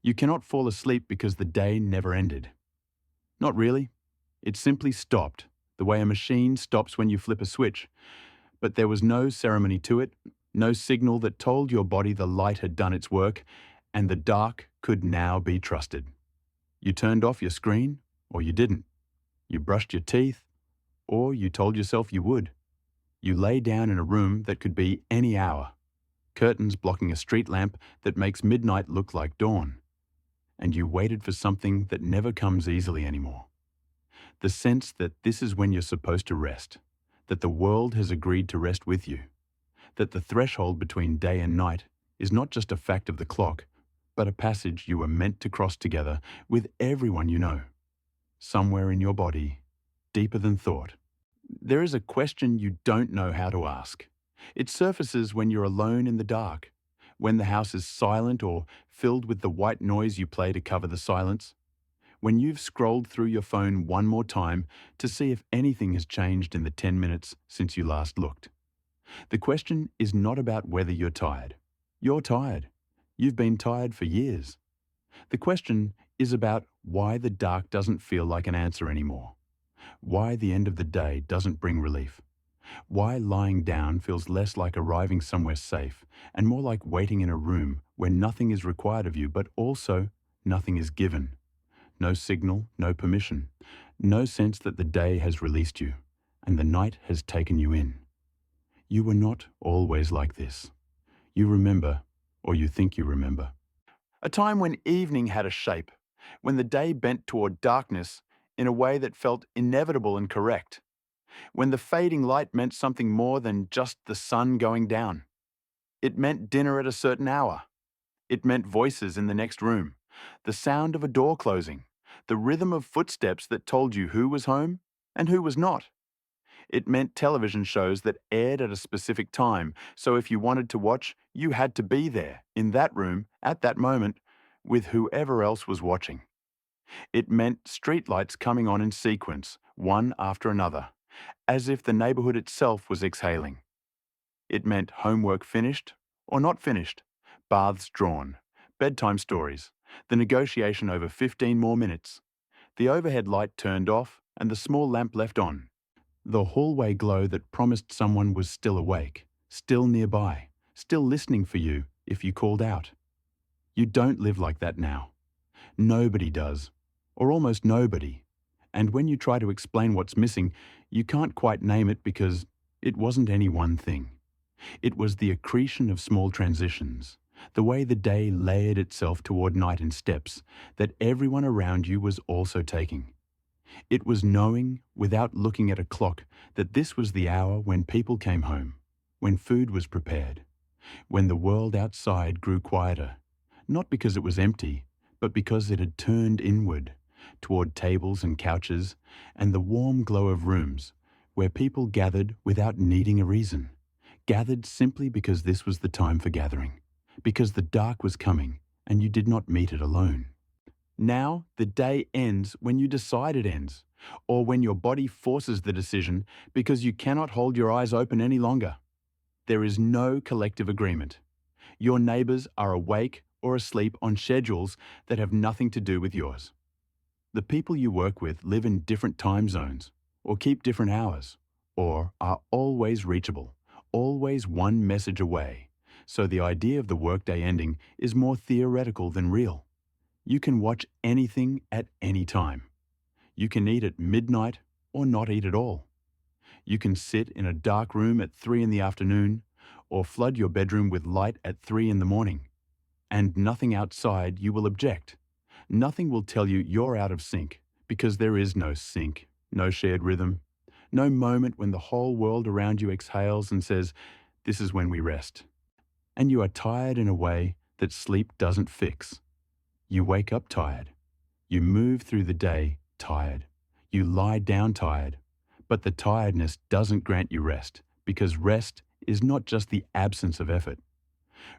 You cannot fall asleep because the day never ended. Not really. It simply stopped, the way a machine stops when you flip a switch. But there was no ceremony to it, no signal that told your body the light had done its work, and the dark could now be trusted. You turned off your screen, or you didn't. You brushed your teeth, or you told yourself you would. You lay down in a room that could be any hour, curtains blocking a street lamp that makes midnight look like dawn. And you waited for something that never comes easily anymore. The sense that this is when you're supposed to rest, that the world has agreed to rest with you, that the threshold between day and night is not just a fact of the clock, but a passage you were meant to cross together with everyone you know. Somewhere in your body, deeper than thought, there is a question you don't know how to ask. It surfaces when you're alone in the dark, when the house is silent or filled with the white noise you play to cover the silence, when you've scrolled through your phone one more time to see if anything has changed in the 10 minutes since you last looked. The question is not about whether you're tired. You're tired. You've been tired for years. The question is about why the dark doesn't feel like an answer anymore. Why the end of the day doesn't bring relief. Why lying down feels less like arriving somewhere safe and more like waiting in a room where nothing is required of you, but also nothing is given. No signal, no permission, no sense that the day has released you and the night has taken you in. You were not always like this. You remember, or you think you remember. A time when evening had a shape, when the day bent toward darkness in a way that felt inevitable and correct, when the fading light meant something more than just the sun going down. It meant dinner at a certain hour. It meant voices in the next room, the sound of a door closing, the rhythm of footsteps that told you who was home and who was not. It meant television shows that aired at a specific time, so if you wanted to watch, you had to be there, in that room, at that moment, with whoever else was watching. It meant streetlights coming on in sequence, one after another, as if the neighborhood itself was exhaling. It meant homework finished or not finished, baths drawn, bedtime stories, the negotiation over 15 more minutes, the overhead light turned off and the small lamp left on, the hallway glow that promised someone was still awake, still nearby, still listening for you if you called out. You don't live like that now. Nobody does, or almost nobody. And when you try to explain what's missing, you can't quite name it because it wasn't any one thing. It was the accretion of small transitions, the way the day layered itself toward night in steps that everyone around you was also taking. It was knowing, without looking at a clock, that this was the hour when people came home, when food was prepared, when the world outside grew quieter, not because it was empty, but because it had turned inward, toward tables and couches and the warm glow of rooms where people gathered without needing a reason, gathered simply because this was the time for gathering, because the dark was coming and you did not meet it alone. Now, the day ends when you decide it ends, or when your body forces the decision because you cannot hold your eyes open any longer. There is no collective agreement. Your neighbors are awake or asleep on schedules that have nothing to do with yours. The people you work with live in different time zones, or keep different hours, or are always reachable, always one message away, so the idea of the workday ending is more theoretical than real. You can watch anything at any time. You can eat at midnight or not eat at all. You can sit in a dark room at 3 in the afternoon or flood your bedroom with light at 3 in the morning. And nothing outside you will object. Nothing will tell you you're out of sync because there is no sync, no shared rhythm, no moment when the whole world around you exhales and says, "This is when we rest." And you are tired in a way that sleep doesn't fix. You wake up tired. You move through the day tired. You lie down tired. But the tiredness doesn't grant you rest, because rest is not just the absence of effort.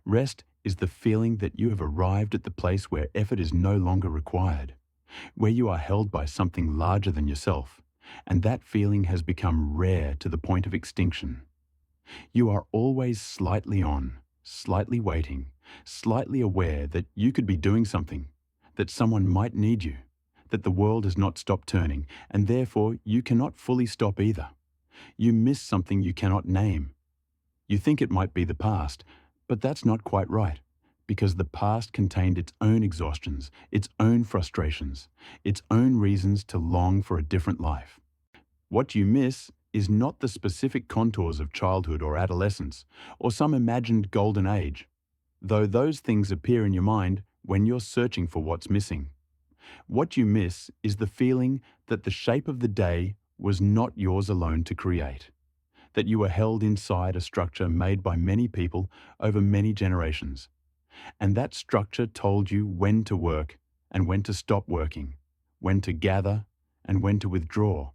Rest is the feeling that you have arrived at the place where effort is no longer required, where you are held by something larger than yourself, and that feeling has become rare to the point of extinction. You are always slightly on, slightly waiting, slightly aware that you could be doing something, that someone might need you, that the world has not stopped turning, and therefore you cannot fully stop either. You miss something you cannot name. You think it might be the past, but that's not quite right, because the past contained its own exhaustions, its own frustrations, its own reasons to long for a different life. What you miss is not the specific contours of childhood or adolescence, or some imagined golden age, though those things appear in your mind when you're searching for what's missing. What you miss is the feeling that the shape of the day was not yours alone to create, that you were held inside a structure made by many people over many generations, and that structure told you when to work and when to stop working, when to gather and when to withdraw,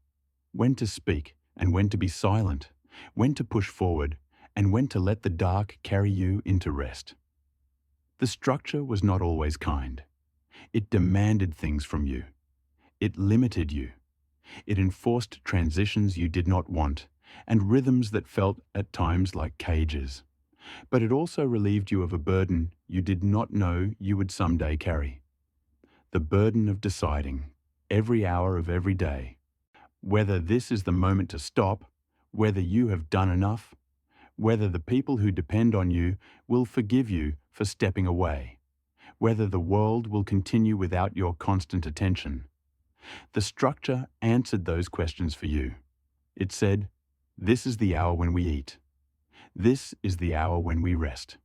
when to speak and when to be silent, when to push forward and when to let the dark carry you into rest. The structure was not always kind. It demanded things from you. It limited you. It enforced transitions you did not want and rhythms that felt at times like cages. But it also relieved you of a burden you did not know you would someday carry. The burden of deciding, every hour of every day, whether this is the moment to stop, whether you have done enough, whether the people who depend on you will forgive you for stepping away, whether the world will continue without your constant attention. The structure answered those questions for you. It said, "This is the hour when we eat. This is the hour when we rest.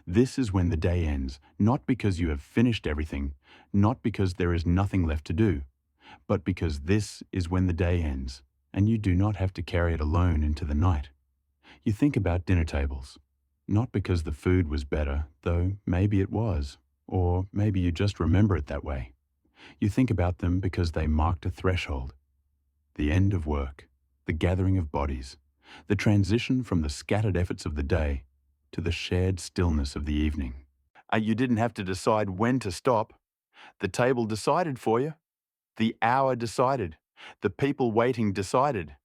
This is when the day ends, not because you have finished everything, not because there is nothing left to do, but because this is when the day ends, and you do not have to carry it alone into the night." You think about dinner tables, not because the food was better, though maybe it was, or maybe you just remember it that way. You think about them because they marked a threshold, the end of work, the gathering of bodies, the transition from the scattered efforts of the day to the shared stillness of the evening. You didn't have to decide when to stop. The table decided for you. The hour decided. The people waiting decided.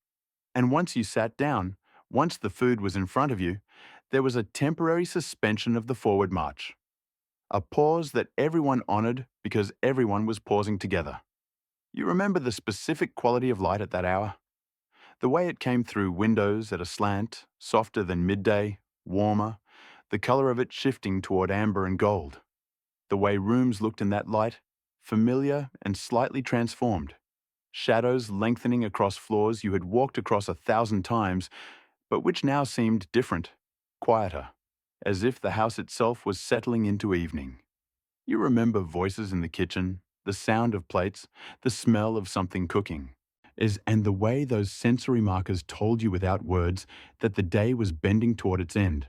And once you sat down, once the food was in front of you, there was a temporary suspension of the forward march. A pause that everyone honored because everyone was pausing together. You remember the specific quality of light at that hour? The way it came through windows at a slant, softer than midday, warmer, the color of it shifting toward amber and gold. The way rooms looked in that light, familiar and slightly transformed. Shadows lengthening across floors you had walked across 1,000 times, but which now seemed different, quieter, as if the house itself was settling into evening. You remember voices in the kitchen, the sound of plates, the smell of something cooking. And the way those sensory markers told you without words that the day was bending toward its end,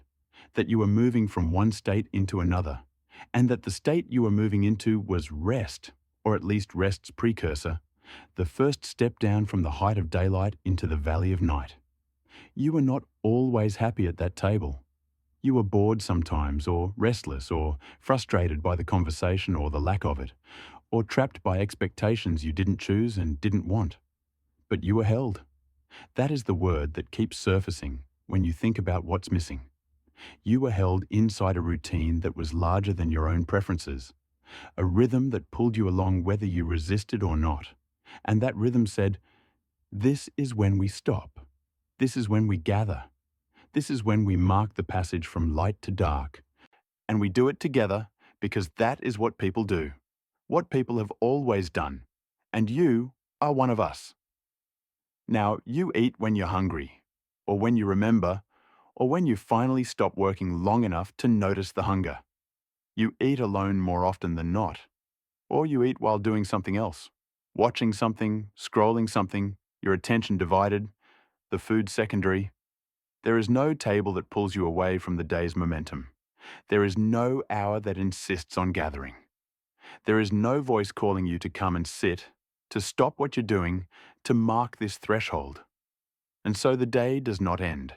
that you were moving from one state into another, and that the state you were moving into was rest, or at least rest's precursor, the first step down from the height of daylight into the valley of night. You were not always happy at that table. You were bored sometimes, or restless, or frustrated by the conversation or the lack of it, or trapped by expectations you didn't choose and didn't want. But you were held. That is the word that keeps surfacing when you think about what's missing. You were held inside a routine that was larger than your own preferences, a rhythm that pulled you along whether you resisted or not. And that rhythm said, "This is when we stop. This is when we gather. This is when we mark the passage from light to dark. And we do it together because that is what people do, what people have always done. And you are one of us." Now, you eat when you're hungry, or when you remember, or when you finally stop working long enough to notice the hunger. You eat alone more often than not, or you eat while doing something else, watching something, scrolling something, your attention divided, the food secondary. There is no table that pulls you away from the day's momentum. There is no hour that insists on gathering. There is no voice calling you to come and sit, to stop what you're doing, to mark this threshold. And so the day does not end.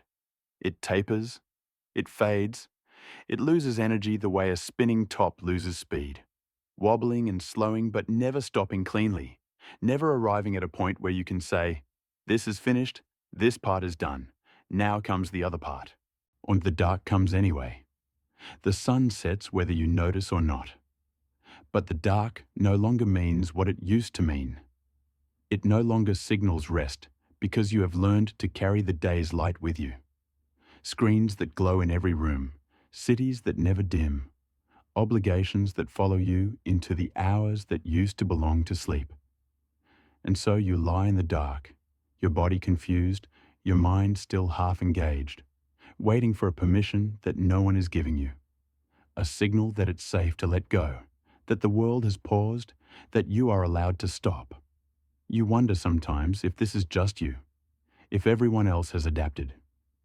It tapers, it fades, it loses energy the way a spinning top loses speed, wobbling and slowing but never stopping cleanly, never arriving at a point where you can say, "This is finished, this part is done, now comes the other part." And the dark comes anyway. The sun sets whether you notice or not. But the dark no longer means what it used to mean. It no longer signals rest because you have learned to carry the day's light with you. Screens that glow in every room, cities that never dim, obligations that follow you into the hours that used to belong to sleep. And so you lie in the dark, your body confused, your mind still half engaged, waiting for a permission that no one is giving you. A signal that it's safe to let go, that the world has paused, that you are allowed to stop. You wonder sometimes if this is just you, if everyone else has adapted,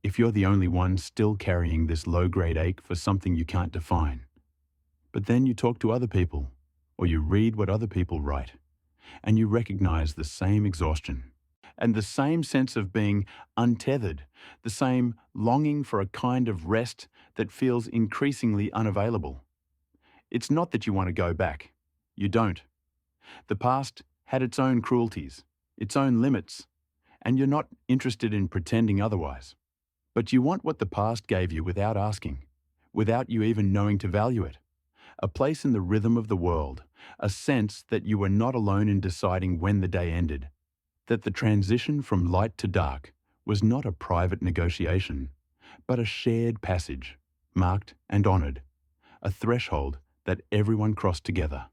if you're the only one still carrying this low-grade ache for something you can't define. But then you talk to other people, or you read what other people write, and you recognize the same exhaustion, and the same sense of being untethered, the same longing for a kind of rest that feels increasingly unavailable. It's not that you want to go back. You don't. The past had its own cruelties, its own limits, and you're not interested in pretending otherwise. But you want what the past gave you without asking, without you even knowing to value it. A place in the rhythm of the world, a sense that you were not alone in deciding when the day ended, that the transition from light to dark was not a private negotiation, but a shared passage, marked and honoured, a threshold that everyone crossed together.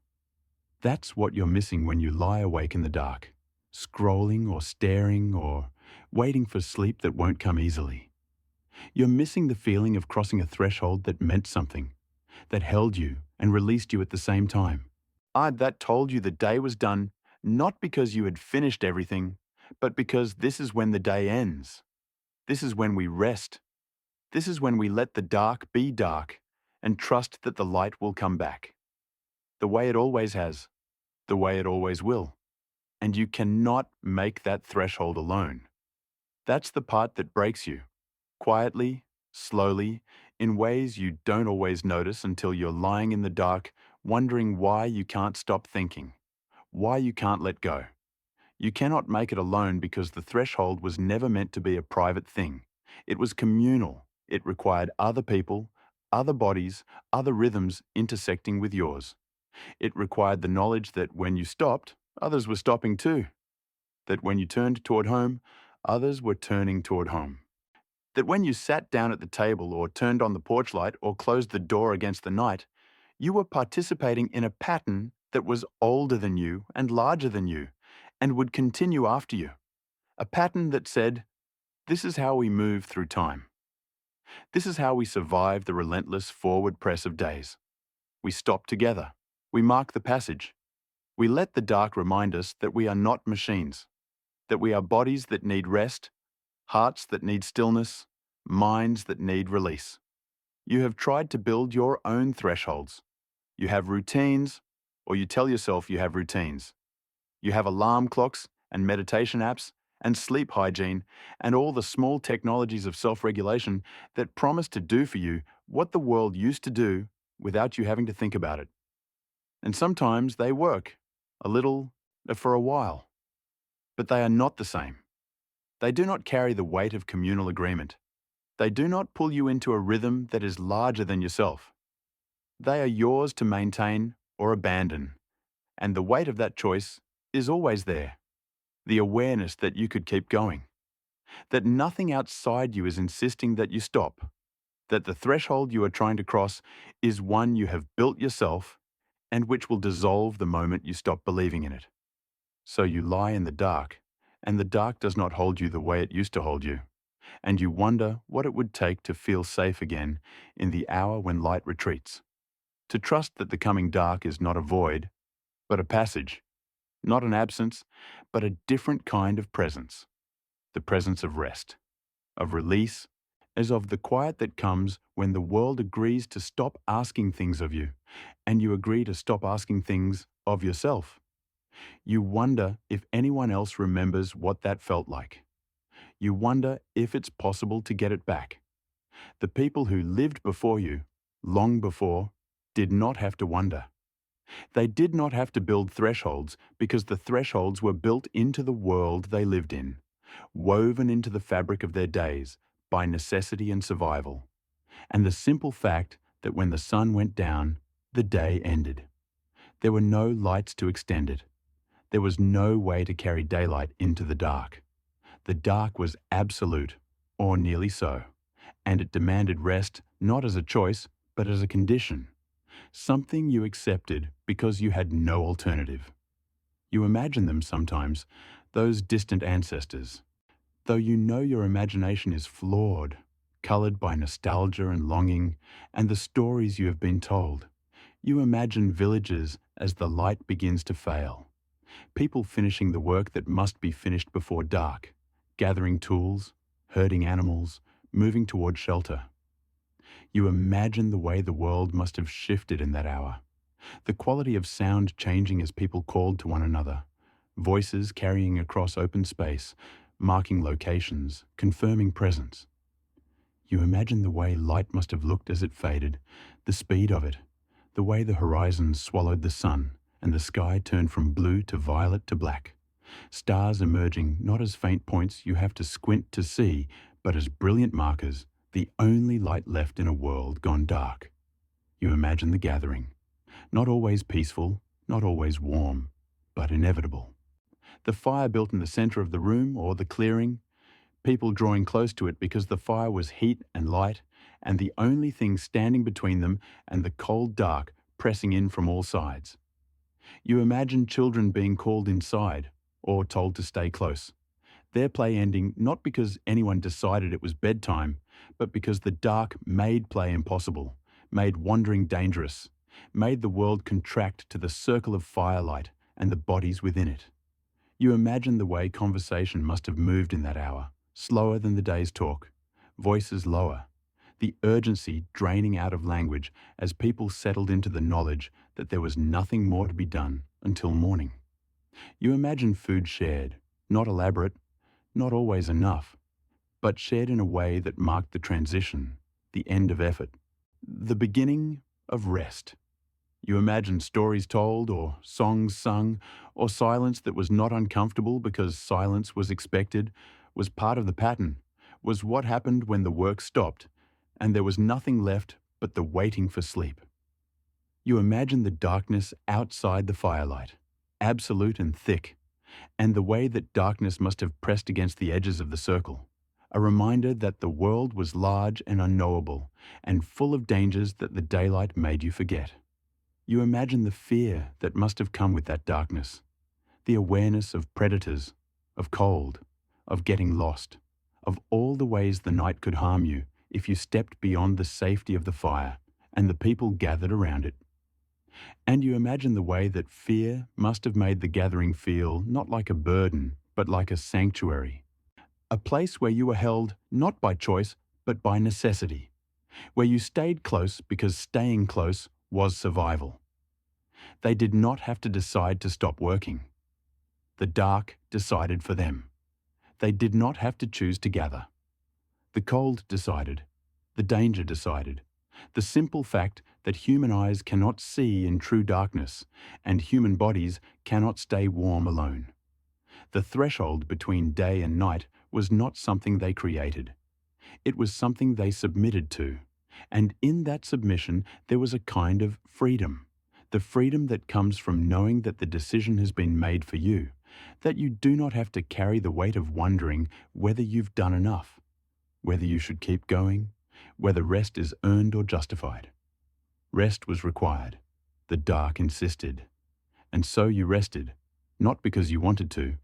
That's what you're missing when you lie awake in the dark, scrolling or staring or waiting for sleep that won't come easily. You're missing the feeling of crossing a threshold that meant something, that held you and released you at the same time. That told you the day was done, not because you had finished everything, but because this is when the day ends. This is when we rest. This is when we let the dark be dark and trust that the light will come back. The way it always has, the way it always will. And you cannot make that threshold alone. That's the part that breaks you, quietly, slowly, in ways you don't always notice until you're lying in the dark, wondering why you can't stop thinking, why you can't let go. You cannot make it alone because the threshold was never meant to be a private thing. It was communal. It required other people, other bodies, other rhythms intersecting with yours. It required the knowledge that when you stopped, others were stopping too. That when you turned toward home, others were turning toward home. That when you sat down at the table or turned on the porch light or closed the door against the night, you were participating in a pattern that was older than you and larger than you and would continue after you. A pattern that said, this is how we move through time. This is how we survive the relentless forward press of days. We stop together. We mark the passage. We let the dark remind us that we are not machines, that we are bodies that need rest, hearts that need stillness, minds that need release. You have tried to build your own thresholds. You have routines, or you tell yourself you have routines. You have alarm clocks and meditation apps and sleep hygiene and all the small technologies of self-regulation that promise to do for you what the world used to do without you having to think about it. And sometimes they work, a little, for a while. But they are not the same. They do not carry the weight of communal agreement. They do not pull you into a rhythm that is larger than yourself. They are yours to maintain or abandon, and the weight of that choice is always there. The awareness that you could keep going, that nothing outside you is insisting that you stop, that the threshold you are trying to cross is one you have built yourself and which will dissolve the moment you stop believing in it. So you lie in the dark, and the dark does not hold you the way it used to hold you, and you wonder what it would take to feel safe again in the hour when light retreats. To trust that the coming dark is not a void, but a passage, not an absence, but a different kind of presence. The presence of rest, of release, as of the quiet that comes when the world agrees to stop asking things of you, and you agree to stop asking things of yourself. You wonder if anyone else remembers what that felt like. You wonder if it's possible to get it back. The people who lived before you, long before, did not have to wonder. They did not have to build thresholds because the thresholds were built into the world they lived in, woven into the fabric of their days by necessity and survival, and the simple fact that when the sun went down, the day ended. There were no lights to extend it. There was no way to carry daylight into the dark. The dark was absolute, or nearly so, and it demanded rest not as a choice, but as a condition, something you accepted because you had no alternative. You imagine them sometimes, those distant ancestors, though you know your imagination is flawed, coloured by nostalgia and longing, and the stories you have been told. You imagine villages as the light begins to fail, people finishing the work that must be finished before dark, gathering tools, herding animals, moving toward shelter. You imagine the way the world must have shifted in that hour, the quality of sound changing as people called to one another, voices carrying across open space, marking locations, confirming presence. You imagine the way light must have looked as it faded, the speed of it, the way the horizon swallowed the sun and the sky turned from blue to violet to black, stars emerging not as faint points you have to squint to see, but as brilliant markers, the only light left in a world gone dark. You imagine the gathering, not always peaceful, not always warm, but inevitable. The fire built in the center of the room or the clearing, people drawing close to it because the fire was heat and light, and the only thing standing between them and the cold dark pressing in from all sides. You imagine children being called inside or told to stay close, their play ending not because anyone decided it was bedtime, but because the dark made play impossible, made wandering dangerous, made the world contract to the circle of firelight and the bodies within it. You imagine the way conversation must have moved in that hour, slower than the day's talk, voices lower, the urgency draining out of language as people settled into the knowledge that there was nothing more to be done until morning. You imagine food shared, not elaborate, not always enough, but shared in a way that marked the transition, the end of effort, the beginning of rest. You imagine stories told or songs sung or silence that was not uncomfortable because silence was expected, was part of the pattern, was what happened when the work stopped and there was nothing left but the waiting for sleep. You imagine the darkness outside the firelight, absolute and thick, and the way that darkness must have pressed against the edges of the circle, a reminder that the world was large and unknowable and full of dangers that the daylight made you forget. You imagine the fear that must have come with that darkness, the awareness of predators, of cold, of getting lost, of all the ways the night could harm you if you stepped beyond the safety of the fire and the people gathered around it. And you imagine the way that fear must have made the gathering feel not like a burden, but like a sanctuary, a place where you were held not by choice, but by necessity, where you stayed close because staying close was survival. They did not have to decide to stop working. The dark decided for them. They did not have to choose to gather. The cold decided. The danger decided. The simple fact that human eyes cannot see in true darkness, and human bodies cannot stay warm alone. The threshold between day and night was not something they created. It was something they submitted to, and in that submission there was a kind of freedom, the freedom that comes from knowing that the decision has been made for you, that you do not have to carry the weight of wondering whether you've done enough, whether you should keep going, whether rest is earned or justified. Rest was required. The dark insisted. And so you rested, not because you wanted to,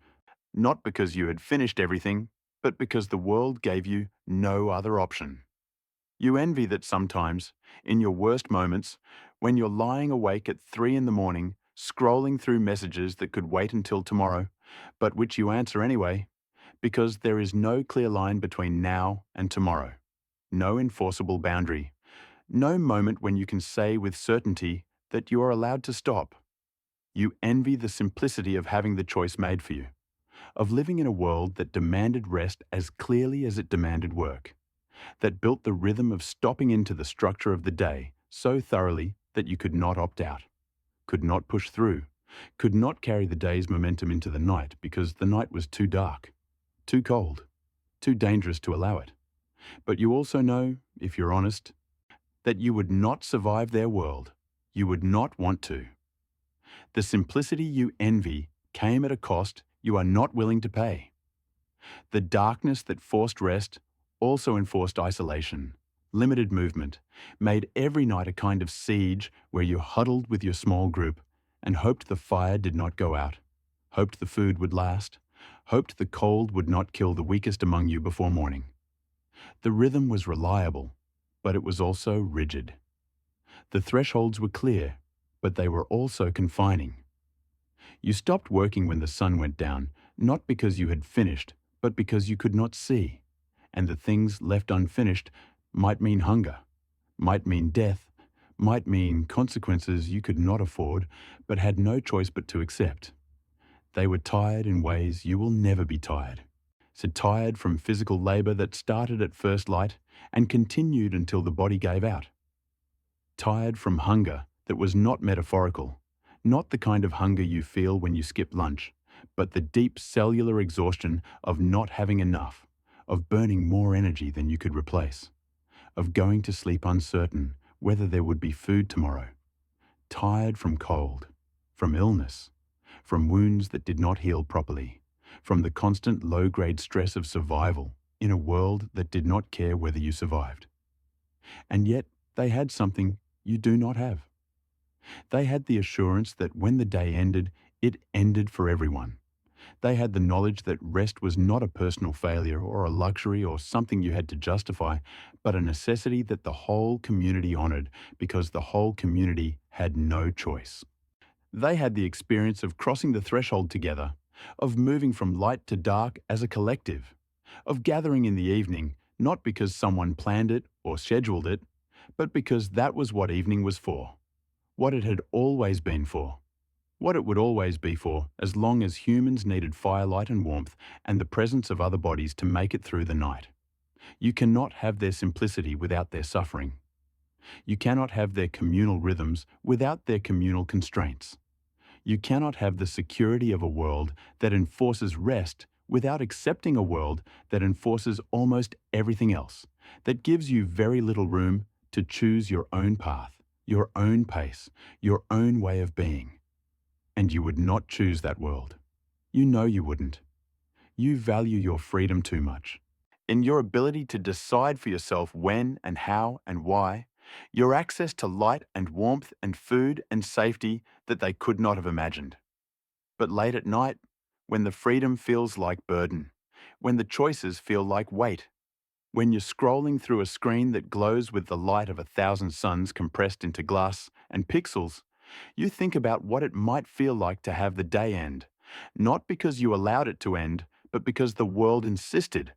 not because you had finished everything, but because the world gave you no other option. You envy that sometimes, in your worst moments, when you're lying awake at 3 a.m, scrolling through messages that could wait until tomorrow, but which you answer anyway, because there is no clear line between now and tomorrow, no enforceable boundary, no moment when you can say with certainty that you are allowed to stop. You envy the simplicity of having the choice made for you, of living in a world that demanded rest as clearly as it demanded work, that built the rhythm of stopping into the structure of the day so thoroughly that you could not opt out, could not push through, could not carry the day's momentum into the night because the night was too dark, too cold, too dangerous to allow it. But you also know, if you're honest, that you would not survive their world. You would not want to. The simplicity you envy came at a cost you are not willing to pay. The darkness that forced rest also enforced isolation, limited movement, made every night a kind of siege where you huddled with your small group and hoped the fire did not go out, hoped the food would last, hoped the cold would not kill the weakest among you before morning. The rhythm was reliable, but it was also rigid. The thresholds were clear, but they were also confining. You stopped working when the sun went down, not because you had finished, but because you could not see. And the things left unfinished might mean hunger, might mean death, might mean consequences you could not afford, but had no choice but to accept. They were tired in ways you will never be tired. So tired from physical labor that started at first light and continued until the body gave out. Tired from hunger that was not metaphorical, not the kind of hunger you feel when you skip lunch, but the deep cellular exhaustion of not having enough, of burning more energy than you could replace, of going to sleep uncertain whether there would be food tomorrow. Tired from cold, from illness, from wounds that did not heal properly, from the constant low-grade stress of survival in a world that did not care whether you survived. And yet they had something you do not have. They had the assurance that when the day ended, it ended for everyone. They had the knowledge that rest was not a personal failure or a luxury or something you had to justify, but a necessity that the whole community honored because the whole community had no choice. They had the experience of crossing the threshold together, of moving from light to dark as a collective, of gathering in the evening not because someone planned it or scheduled it, but because that was what evening was for, what it had always been for, what it would always be for as long as humans needed firelight and warmth and the presence of other bodies to make it through the night. You cannot have their simplicity without their suffering. You cannot have their communal rhythms without their communal constraints. You cannot have the security of a world that enforces rest without accepting a world that enforces almost everything else, that gives you very little room to choose your own path, your own pace, your own way of being. And you would not choose that world. You know you wouldn't. You value your freedom too much. In your ability to decide for yourself when and how and why, your access to light and warmth and food and safety that they could not have imagined. But late at night, when the freedom feels like burden, when the choices feel like weight, when you're scrolling through a screen that glows with the light of 1,000 suns compressed into glass and pixels, you think about what it might feel like to have the day end, not because you allowed it to end, but because the world insisted,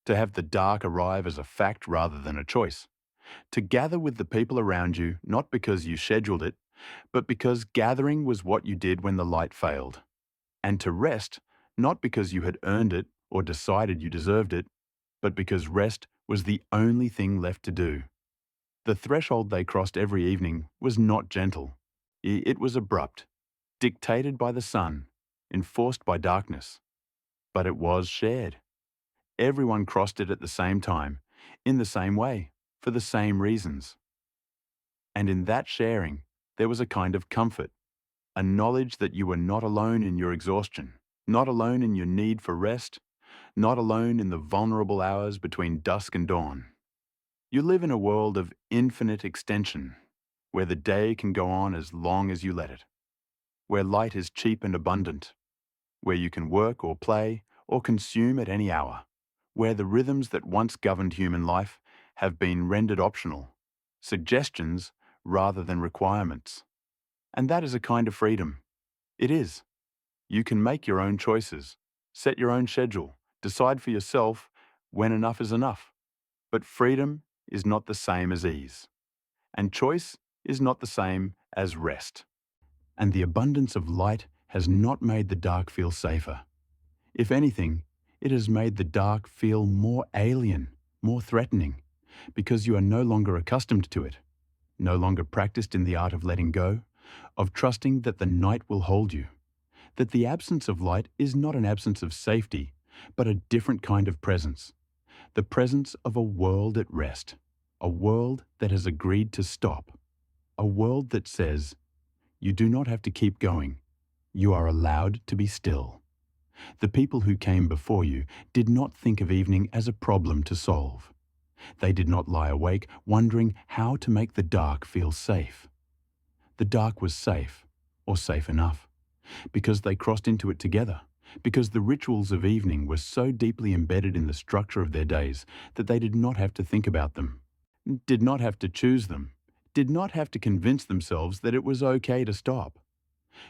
to have the dark arrive as a fact rather than a choice, to gather with the people around you not because you scheduled it, but because gathering was what you did when the light failed, and to rest not because you had earned it or decided you deserved it, but because rest was the only thing left to do. The threshold they crossed every evening was not gentle. It was abrupt, dictated by the sun, enforced by darkness. But it was shared. Everyone crossed it at the same time, in the same way, for the same reasons. And in that sharing, there was a kind of comfort, a knowledge that you were not alone in your exhaustion, not alone in your need for rest, not alone in the vulnerable hours between dusk and dawn. You live in a world of infinite extension, where the day can go on as long as you let it, where light is cheap and abundant, where you can work or play or consume at any hour, where the rhythms that once governed human life have been rendered optional, suggestions rather than requirements. And that is a kind of freedom. It is. You can make your own choices, set your own schedule, decide for yourself when enough is enough. But freedom is not the same as ease. And choice is not the same as rest. And the abundance of light has not made the dark feel safer. If anything, it has made the dark feel more alien, more threatening, because you are no longer accustomed to it, no longer practiced in the art of letting go, of trusting that the night will hold you, that the absence of light is not an absence of safety, but a different kind of presence, the presence of a world at rest, a world that has agreed to stop, a world that says, You do not have to keep going. You are allowed to be still. The people who came before you did not think of evening as a problem to solve. They did not lie awake wondering how to make the dark feel safe. The dark was safe, or safe enough, because they crossed into it together, because the rituals of evening were so deeply embedded in the structure of their days that they did not have to think about them, did not have to choose them, did not have to convince themselves that it was okay to stop.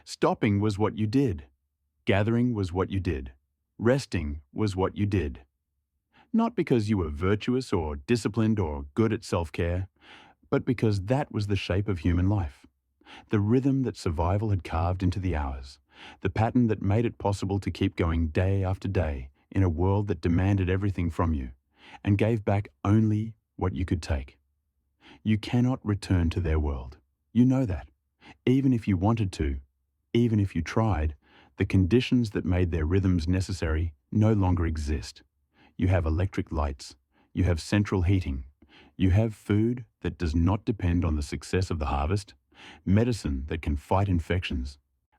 Stopping was what you did. Gathering was what you did. Resting was what you did. Not because you were virtuous or disciplined or good at self-care, but because that was the shape of human life. The rhythm that survival had carved into the hours. The pattern that made it possible to keep going day after day in a world that demanded everything from you and gave back only what you could take. You cannot return to their world. You know that. Even if you wanted to, even if you tried, the conditions that made their rhythms necessary no longer exist. You have electric lights. You have central heating. You have food that does not depend on the success of the harvest, medicine that can fight infections,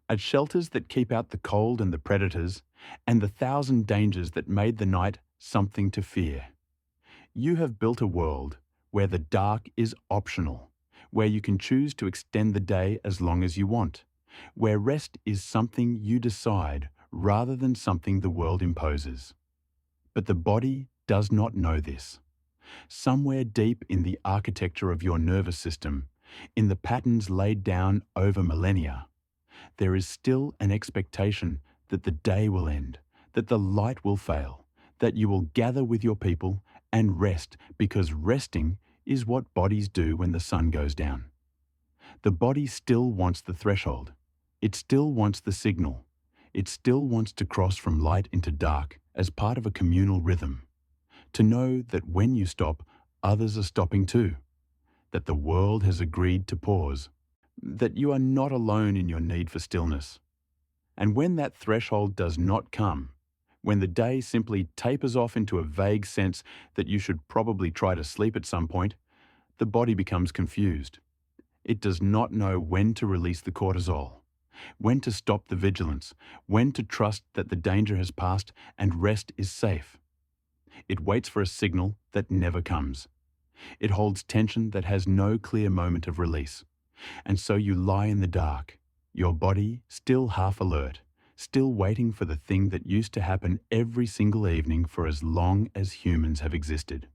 at shelters that keep out the cold and the predators, and the 1,000 dangers that made the night something to fear. You have built a world where the dark is optional, where you can choose to extend the day as long as you want, where rest is something you decide rather than something the world imposes. But the body does not know this. Somewhere deep in the architecture of your nervous system, in the patterns laid down over millennia, there is still an expectation that the day will end, that the light will fail, that you will gather with your people and rest, because resting is what bodies do when the sun goes down. The body still wants the threshold. It still wants the signal. It still wants to cross from light into dark as part of a communal rhythm. To know that when you stop, others are stopping too. That the world has agreed to pause. That you are not alone in your need for stillness. And when that threshold does not come, when the day simply tapers off into a vague sense that you should probably try to sleep at some point, the body becomes confused. It does not know when to release the cortisol, when to stop the vigilance, when to trust that the danger has passed and rest is safe. It waits for a signal that never comes. It holds tension that has no clear moment of release. And so you lie in the dark, your body still half alert, still waiting for the thing that used to happen every single evening for as long as humans have existed.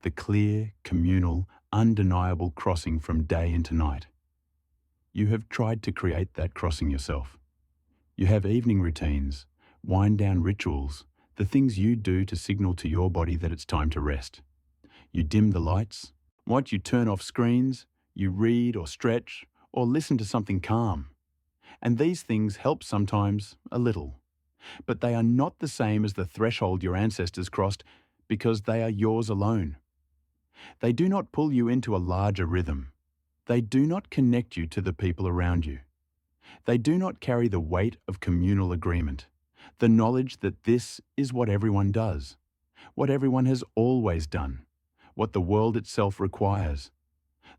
The clear, communal, undeniable crossing from day into night. You have tried to create that crossing yourself. You have evening routines, wind-down rituals, the things you do to signal to your body that it's time to rest. You dim the lights. Once you turn off screens, you read or stretch or listen to something calm. And these things help sometimes, a little. But they are not the same as the threshold your ancestors crossed because they are yours alone. They do not pull you into a larger rhythm. They do not connect you to the people around you. They do not carry the weight of communal agreement, the knowledge that this is what everyone does, what everyone has always done, what the world itself requires.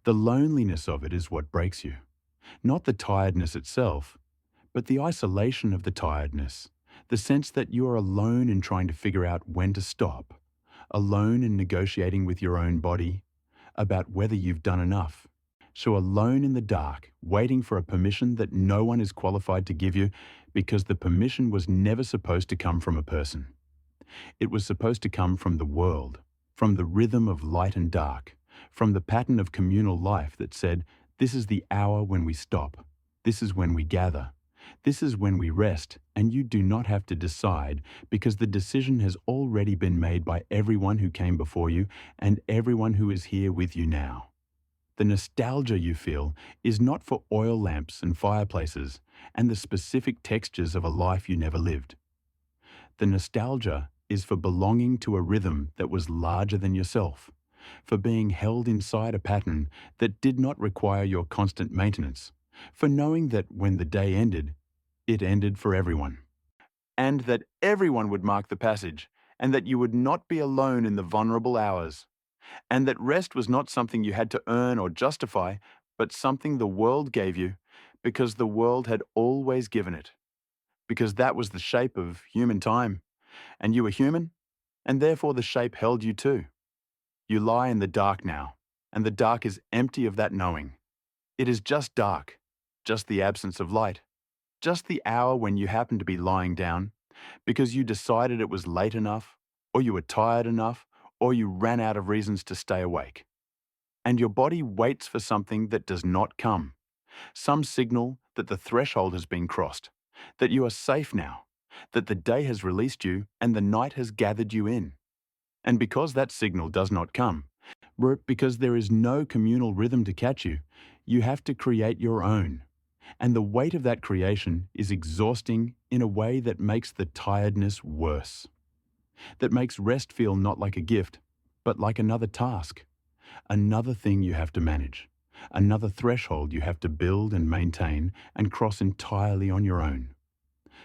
The loneliness of it is what breaks you, not the tiredness itself, but the isolation of the tiredness, the sense that you are alone in trying to figure out when to stop, alone in negotiating with your own body about whether you've done enough. So alone in the dark, waiting for a permission that no one is qualified to give you because the permission was never supposed to come from a person. It was supposed to come from the world, from the rhythm of light and dark, from the pattern of communal life that said, this is the hour when we stop, this is when we gather, this is when we rest, and you do not have to decide because the decision has already been made by everyone who came before you and everyone who is here with you now. The nostalgia you feel is not for oil lamps and fireplaces and the specific textures of a life you never lived. The nostalgia is for belonging to a rhythm that was larger than yourself, for being held inside a pattern that did not require your constant maintenance, for knowing that when the day ended, it ended for everyone, and that everyone would mark the passage, and that you would not be alone in the vulnerable hours, and that rest was not something you had to earn or justify, but something the world gave you because the world had always given it, because that was the shape of human time, and you were human, and therefore the shape held you too. You lie in the dark now, and the dark is empty of that knowing. It is just dark, just the absence of light, just the hour when you happen to be lying down, because you decided it was late enough, or you were tired enough, or you ran out of reasons to stay awake. And your body waits for something that does not come, some signal that the threshold has been crossed, that you are safe now, that the day has released you and the night has gathered you in. And because that signal does not come, because there is no communal rhythm to catch you, you have to create your own. And the weight of that creation is exhausting in a way that makes the tiredness worse, that makes rest feel not like a gift, but like another task, another thing you have to manage, another threshold you have to build and maintain and cross entirely on your own.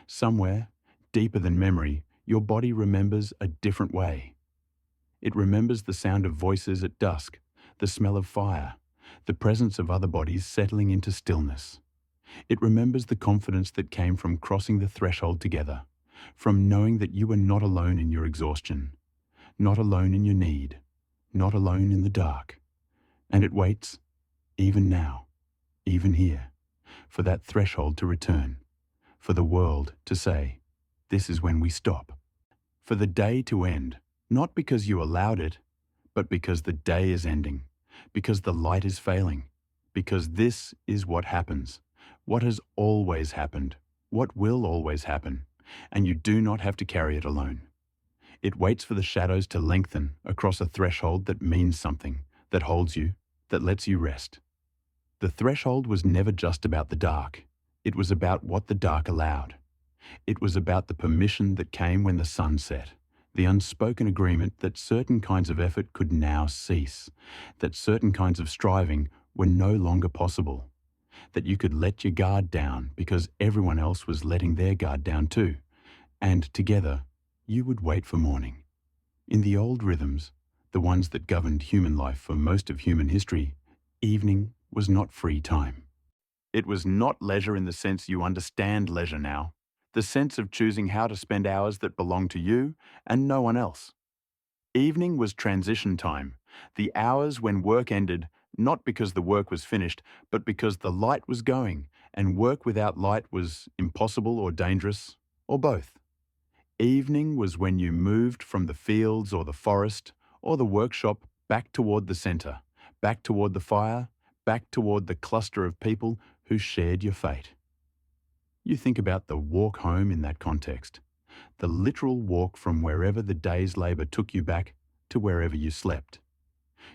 Somewhere, deeper than memory, your body remembers a different way. It remembers the sound of voices at dusk, the smell of fire, the presence of other bodies settling into stillness. It remembers the confidence that came from crossing the threshold together, from knowing that you were not alone in your exhaustion, not alone in your need, not alone in the dark. And it waits, even now, even here, for that threshold to return, for the world to say, this is when we stop, for the day to end, not because you allowed it, but because the day is ending, because the light is failing, because this is what happens, what has always happened, what will always happen, and you do not have to carry it alone. It waits for the shadows to lengthen across a threshold that means something, that holds you, that lets you rest. The threshold was never just about the dark. It was about what the dark allowed. It was about the permission that came when the sun set, the unspoken agreement that certain kinds of effort could now cease, that certain kinds of striving were no longer possible, that you could let your guard down because everyone else was letting their guard down too, and together you would wait for morning. In the old rhythms, the ones that governed human life for most of human history, evening was not free time. It was not leisure in the sense you understand leisure now, the sense of choosing how to spend hours that belong to you and no one else. Evening was transition time, the hours when work ended, not because the work was finished, but because the light was going, and work without light was impossible or dangerous, or both. Evening was when you moved from the fields or the forest or the workshop back toward the center, back toward the fire, back toward the cluster of people who shared your fate. You think about the walk home in that context, the literal walk from wherever the day's labor took you back to wherever you slept.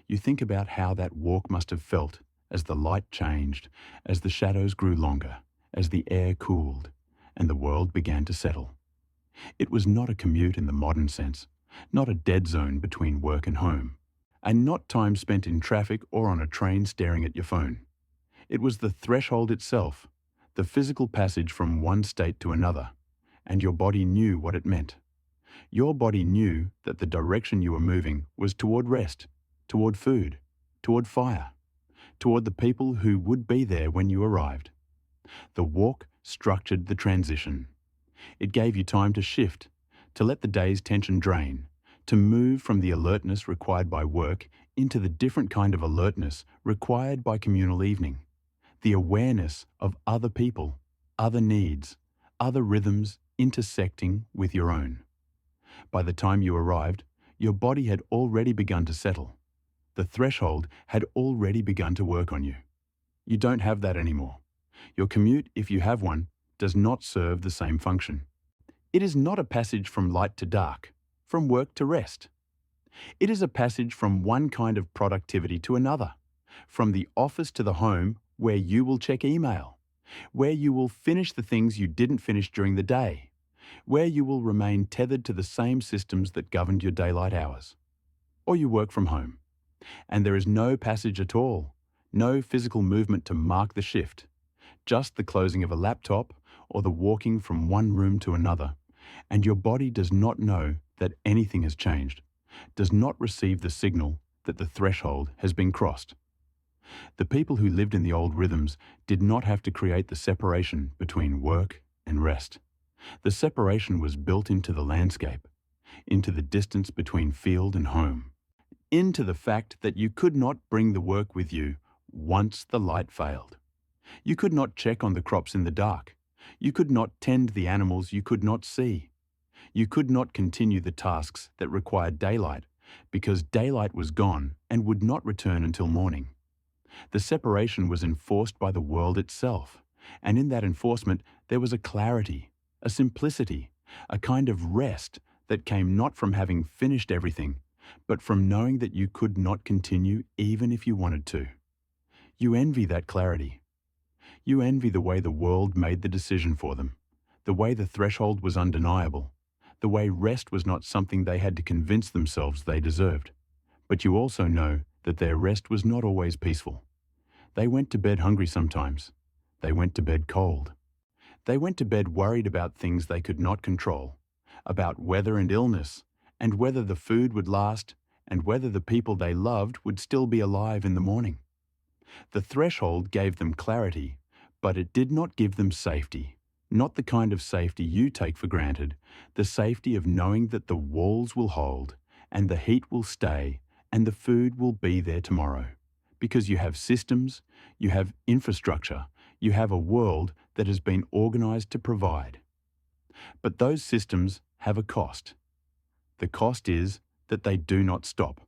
You think about how that walk must have felt as the light changed, as the shadows grew longer, as the air cooled, and the world began to settle. It was not a commute in the modern sense, not a dead zone between work and home, and not time spent in traffic or on a train staring at your phone. It was the threshold itself, the physical passage from one state to another, and your body knew what it meant. Your body knew that the direction you were moving was toward rest, toward food, toward fire, toward the people who would be there when you arrived. The walk structured the transition. It gave you time to shift, to let the day's tension drain, to move from the alertness required by work into the different kind of alertness required by communal evening, the awareness of other people, other needs, other rhythms intersecting with your own. By the time you arrived, your body had already begun to settle. The threshold had already begun to work on you. You don't have that anymore. Your commute, if you have one, does not serve the same function. It is not a passage from light to dark, from work to rest. It is a passage from one kind of productivity to another, from the office to the home where you will check email, where you will finish the things you didn't finish during the day, where you will remain tethered to the same systems that governed your daylight hours. Or you work from home, and there is no passage at all, no physical movement to mark the shift, just the closing of a laptop or the walking from one room to another, and your body does not know that anything has changed, does not receive the signal that the threshold has been crossed. The people who lived in the old rhythms did not have to create the separation between work and rest. The separation was built into the landscape, into the distance between field and home, into the fact that you could not bring the work with you once the light failed. You could not check on the crops in the dark. You could not tend the animals you could not see. You could not continue the tasks that required daylight, because daylight was gone and would not return until morning. The separation was enforced by the world itself, and in that enforcement there was a clarity, a simplicity, a kind of rest that came not from having finished everything, but from knowing that you could not continue even if you wanted to. You envy that clarity. You envy the way the world made the decision for them, the way the threshold was undeniable, the way rest was not something they had to convince themselves they deserved. But you also know that their rest was not always peaceful. They went to bed hungry sometimes. They went to bed cold. They went to bed worried about things they could not control, about weather and illness, and whether the food would last, and whether the people they loved would still be alive in the morning. The threshold gave them clarity, but it did not give them safety, not the kind of safety you take for granted, the safety of knowing that the walls will hold, and the heat will stay, and the food will be there tomorrow. Because you have systems, you have infrastructure, you have a world that has been organized to provide. But those systems have a cost. The cost is that they do not stop.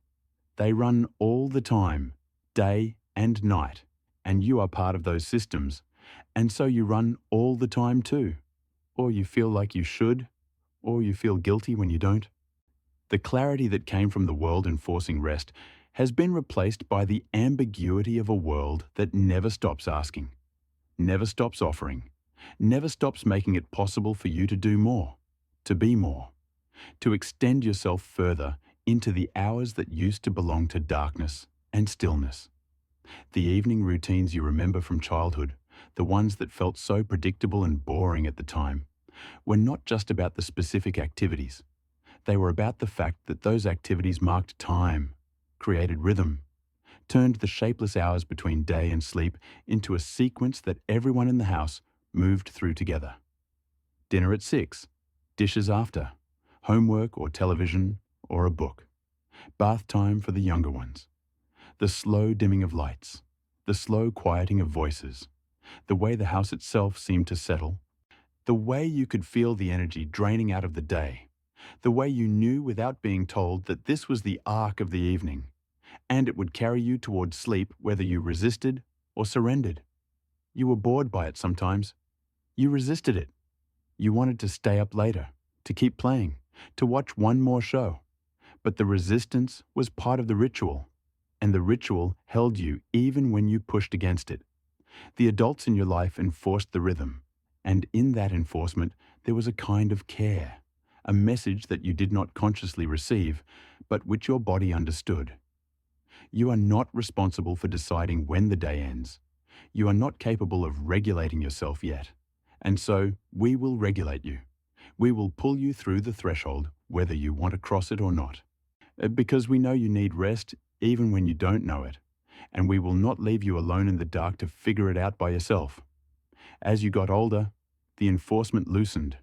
They run all the time, day and night, and you are part of those systems, and so you run all the time too. Or you feel like you should, or you feel guilty when you don't. The clarity that came from the world enforcing rest has been replaced by the ambiguity of a world that never stops asking, never stops offering, never stops making it possible for you to do more, to be more, to extend yourself further into the hours that used to belong to darkness and stillness. The evening routines you remember from childhood, the ones that felt so predictable and boring at the time, were not just about the specific activities. They were about the fact that those activities marked time, created rhythm, turned the shapeless hours between day and sleep into a sequence that everyone in the house moved through together. Dinner at 6, dishes after, homework or television or a book, bath time for the younger ones, the slow dimming of lights, the slow quieting of voices, the way the house itself seemed to settle, the way you could feel the energy draining out of the day, the way you knew without being told that this was the arc of the evening, and it would carry you towards sleep whether you resisted or surrendered. You were bored by it sometimes. You resisted it. You wanted to stay up later, to keep playing, to watch one more show. But the resistance was part of the ritual, and the ritual held you even when you pushed against it. The adults in your life enforced the rhythm, and in that enforcement there was a kind of care, a message that you did not consciously receive, but which your body understood. You are not responsible for deciding when the day ends. You are not capable of regulating yourself yet, and so we will regulate you. We will pull you through the threshold whether you want to cross it or not. Because we know you need rest even when you don't know it, and we will not leave you alone in the dark to figure it out by yourself. As you got older, the enforcement loosened.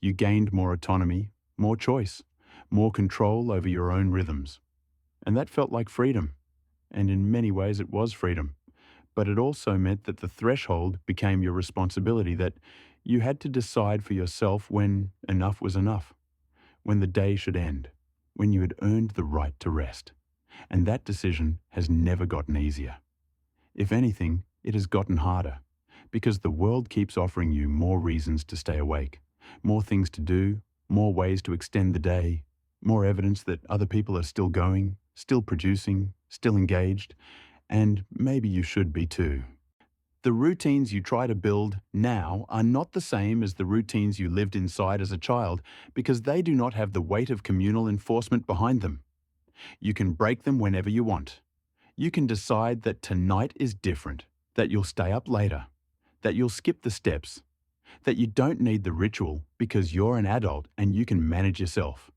You gained more autonomy, more choice, more control over your own rhythms. And that felt like freedom, and in many ways it was freedom. But it also meant that the threshold became your responsibility, that you had to decide for yourself when enough was enough, when the day should end, when you had earned the right to rest. And that decision has never gotten easier. If anything, it has gotten harder, because the world keeps offering you more reasons to stay awake, more things to do, more ways to extend the day, more evidence that other people are still going, still producing, still engaged, and maybe you should be too. The routines you try to build now are not the same as the routines you lived inside as a child, because they do not have the weight of communal enforcement behind them. You can break them whenever you want. You can decide that tonight is different, that you'll stay up later, that you'll skip the steps, that you don't need the ritual because you're an adult and you can manage yourself.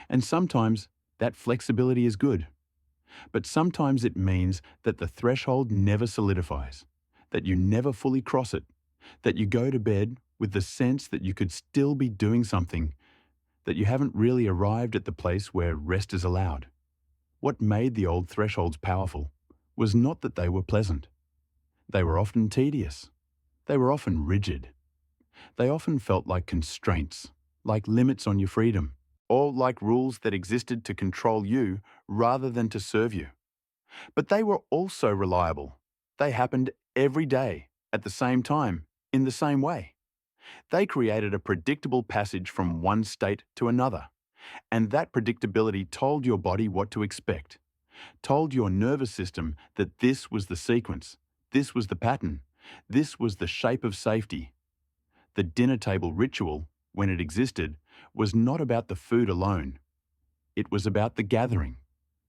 And sometimes that flexibility is good. But sometimes it means that the threshold never solidifies, that you never fully cross it, that you go to bed with the sense that you could still be doing something, that you haven't really arrived at the place where rest is allowed. What made the old thresholds powerful was not that they were pleasant. They were often tedious. They were often rigid. They often felt like constraints, like limits on your freedom, or like rules that existed to control you rather than to serve you. But they were also reliable. They happened every day, at the same time, in the same way. They created a predictable passage from one state to another, and that predictability told your body what to expect, told your nervous system that this was the sequence, this was the pattern, this was the shape of safety. The dinner table ritual, when it existed, was not about the food alone. It was about the gathering,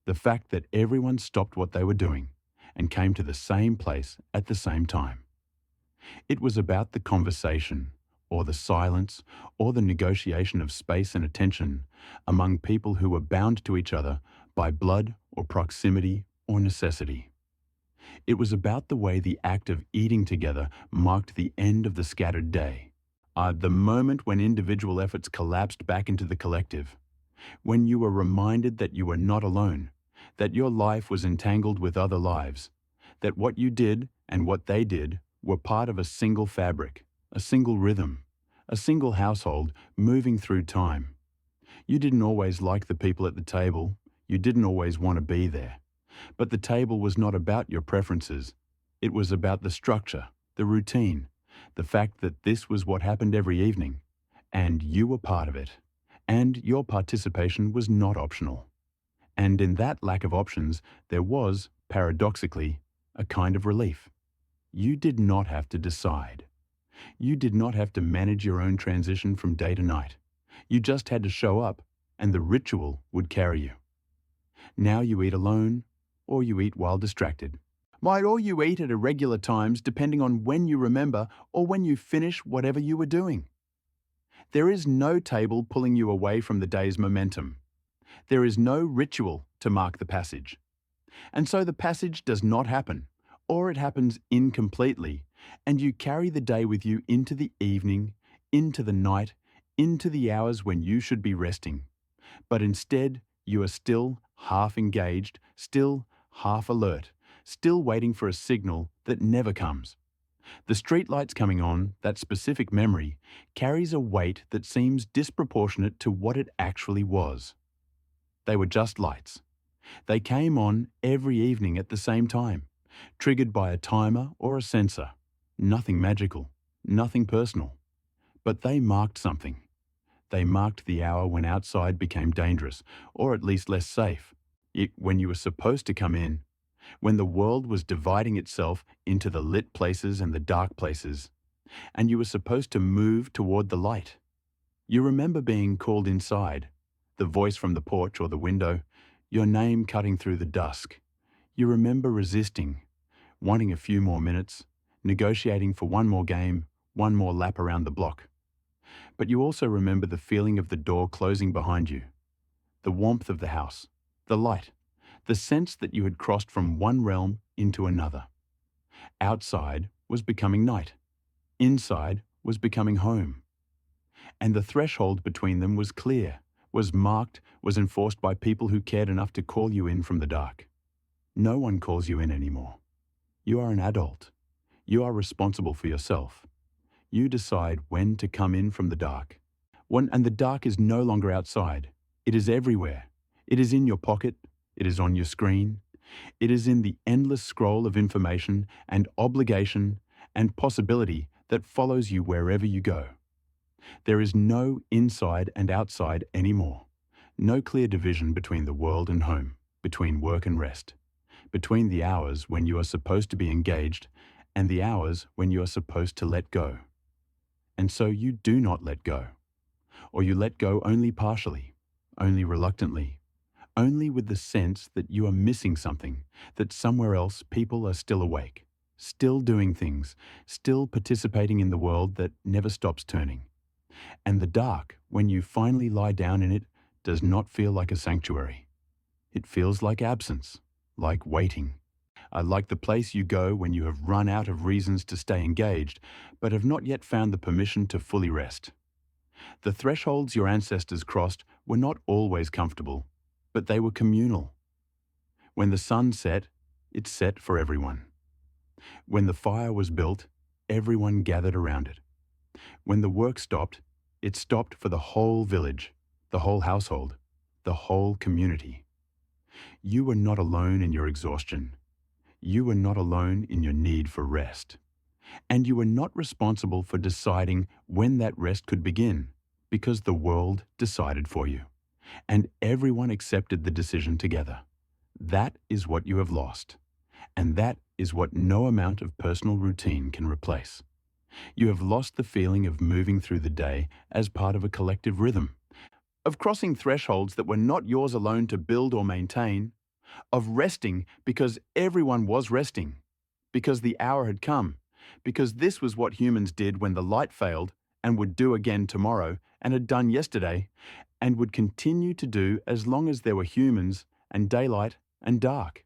the fact that everyone stopped what they were doing and came to the same place at the same time. It was about the conversation, or the silence, or the negotiation of space and attention among people who were bound to each other by blood or proximity or necessity. It was about the way the act of eating together marked the end of the scattered day, the moment when individual efforts collapsed back into the collective, when you were reminded that you were not alone, that your life was entangled with other lives, that what you did and what they did were part of a single fabric, a single rhythm, a single household moving through time. You didn't always like the people at the table, you didn't always want to be there, but the table was not about your preferences. It was about the structure, the routine, the fact that this was what happened every evening, and you were part of it, and your participation was not optional. And in that lack of options, there was, paradoxically, a kind of relief. You did not have to decide. You did not have to manage your own transition from day to night. You just had to show up, and the ritual would carry you. Now you eat alone, or you eat while distracted. Or you eat at irregular times depending on when you remember or when you finish whatever you were doing. There is no table pulling you away from the day's momentum. There is no ritual to mark the passage. And so the passage does not happen, or it happens incompletely, and you carry the day with you into the evening, into the night, into the hours when you should be resting. But instead, you are still half engaged, still half alert, still waiting for a signal that never comes. The streetlights coming on, that specific memory, carries a weight that seems disproportionate to what it actually was. They were just lights. They came on every evening at the same time, triggered by a timer or a sensor. Nothing magical, nothing personal. But they marked something. They marked the hour when outside became dangerous, or at least less safe, when you were supposed to come in, when the world was dividing itself into the lit places and the dark places, and you were supposed to move toward the light. You remember being called inside, the voice from the porch or the window, your name cutting through the dusk. You remember resisting, wanting a few more minutes, negotiating for one more game, one more lap around the block. But you also remember the feeling of the door closing behind you, the warmth of the house, the light, the sense that you had crossed from one realm into another. Outside was becoming night. Inside was becoming home. And the threshold between them was clear, was marked, was enforced by people who cared enough to call you in from the dark. No one calls you in anymore. You are an adult. You are responsible for yourself. You decide when to come in from the dark. And the dark is no longer outside. It is everywhere. It is in your pocket. It is on your screen. It is in the endless scroll of information and obligation and possibility that follows you wherever you go. There is no inside and outside anymore. No clear division between the world and home, between work and rest, between the hours when you are supposed to be engaged and the hours when you are supposed to let go. And so you do not let go, or you let go only partially, only reluctantly, only with the sense that you are missing something, that somewhere else people are still awake, still doing things, still participating in the world that never stops turning. And the dark, when you finally lie down in it, does not feel like a sanctuary. It feels like absence, like waiting. I like the place you go when you have run out of reasons to stay engaged, but have not yet found the permission to fully rest. The thresholds your ancestors crossed were not always comfortable, but they were communal. When the sun set, it set for everyone. When the fire was built, everyone gathered around it. When the work stopped, it stopped for the whole village, the whole household, the whole community. You were not alone in your exhaustion. You were not alone in your need for rest. And you were not responsible for deciding when that rest could begin, because the world decided for you. And everyone accepted the decision together. That is what you have lost. And that is what no amount of personal routine can replace. You have lost the feeling of moving through the day as part of a collective rhythm, of crossing thresholds that were not yours alone to build or maintain, of resting because everyone was resting, because the hour had come, because this was what humans did when the light failed and would do again tomorrow and had done yesterday and would continue to do as long as there were humans and daylight and dark.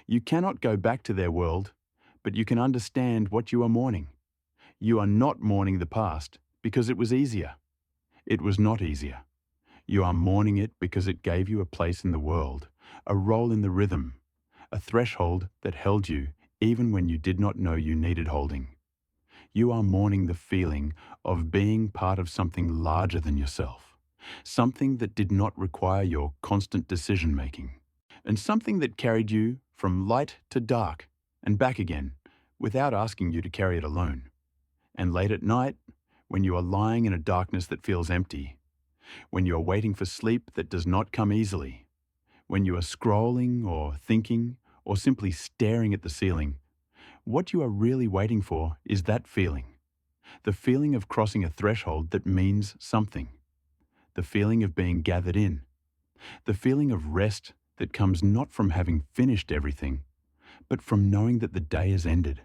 You cannot go back to their world, but you can understand what you are mourning. You are not mourning the past because it was easier. It was not easier. You are mourning it because it gave you a place in the world, a role in the rhythm, a threshold that held you even when you did not know you needed holding. You are mourning the feeling of being part of something larger than yourself, something that did not require your constant decision-making, and something that carried you from light to dark and back again without asking you to carry it alone. And late at night, when you are lying in a darkness that feels empty, when you are waiting for sleep that does not come easily, when you are scrolling or thinking or simply staring at the ceiling, what you are really waiting for is that feeling, the feeling of crossing a threshold that means something, the feeling of being gathered in, the feeling of rest that comes not from having finished everything, but from knowing that the day has ended,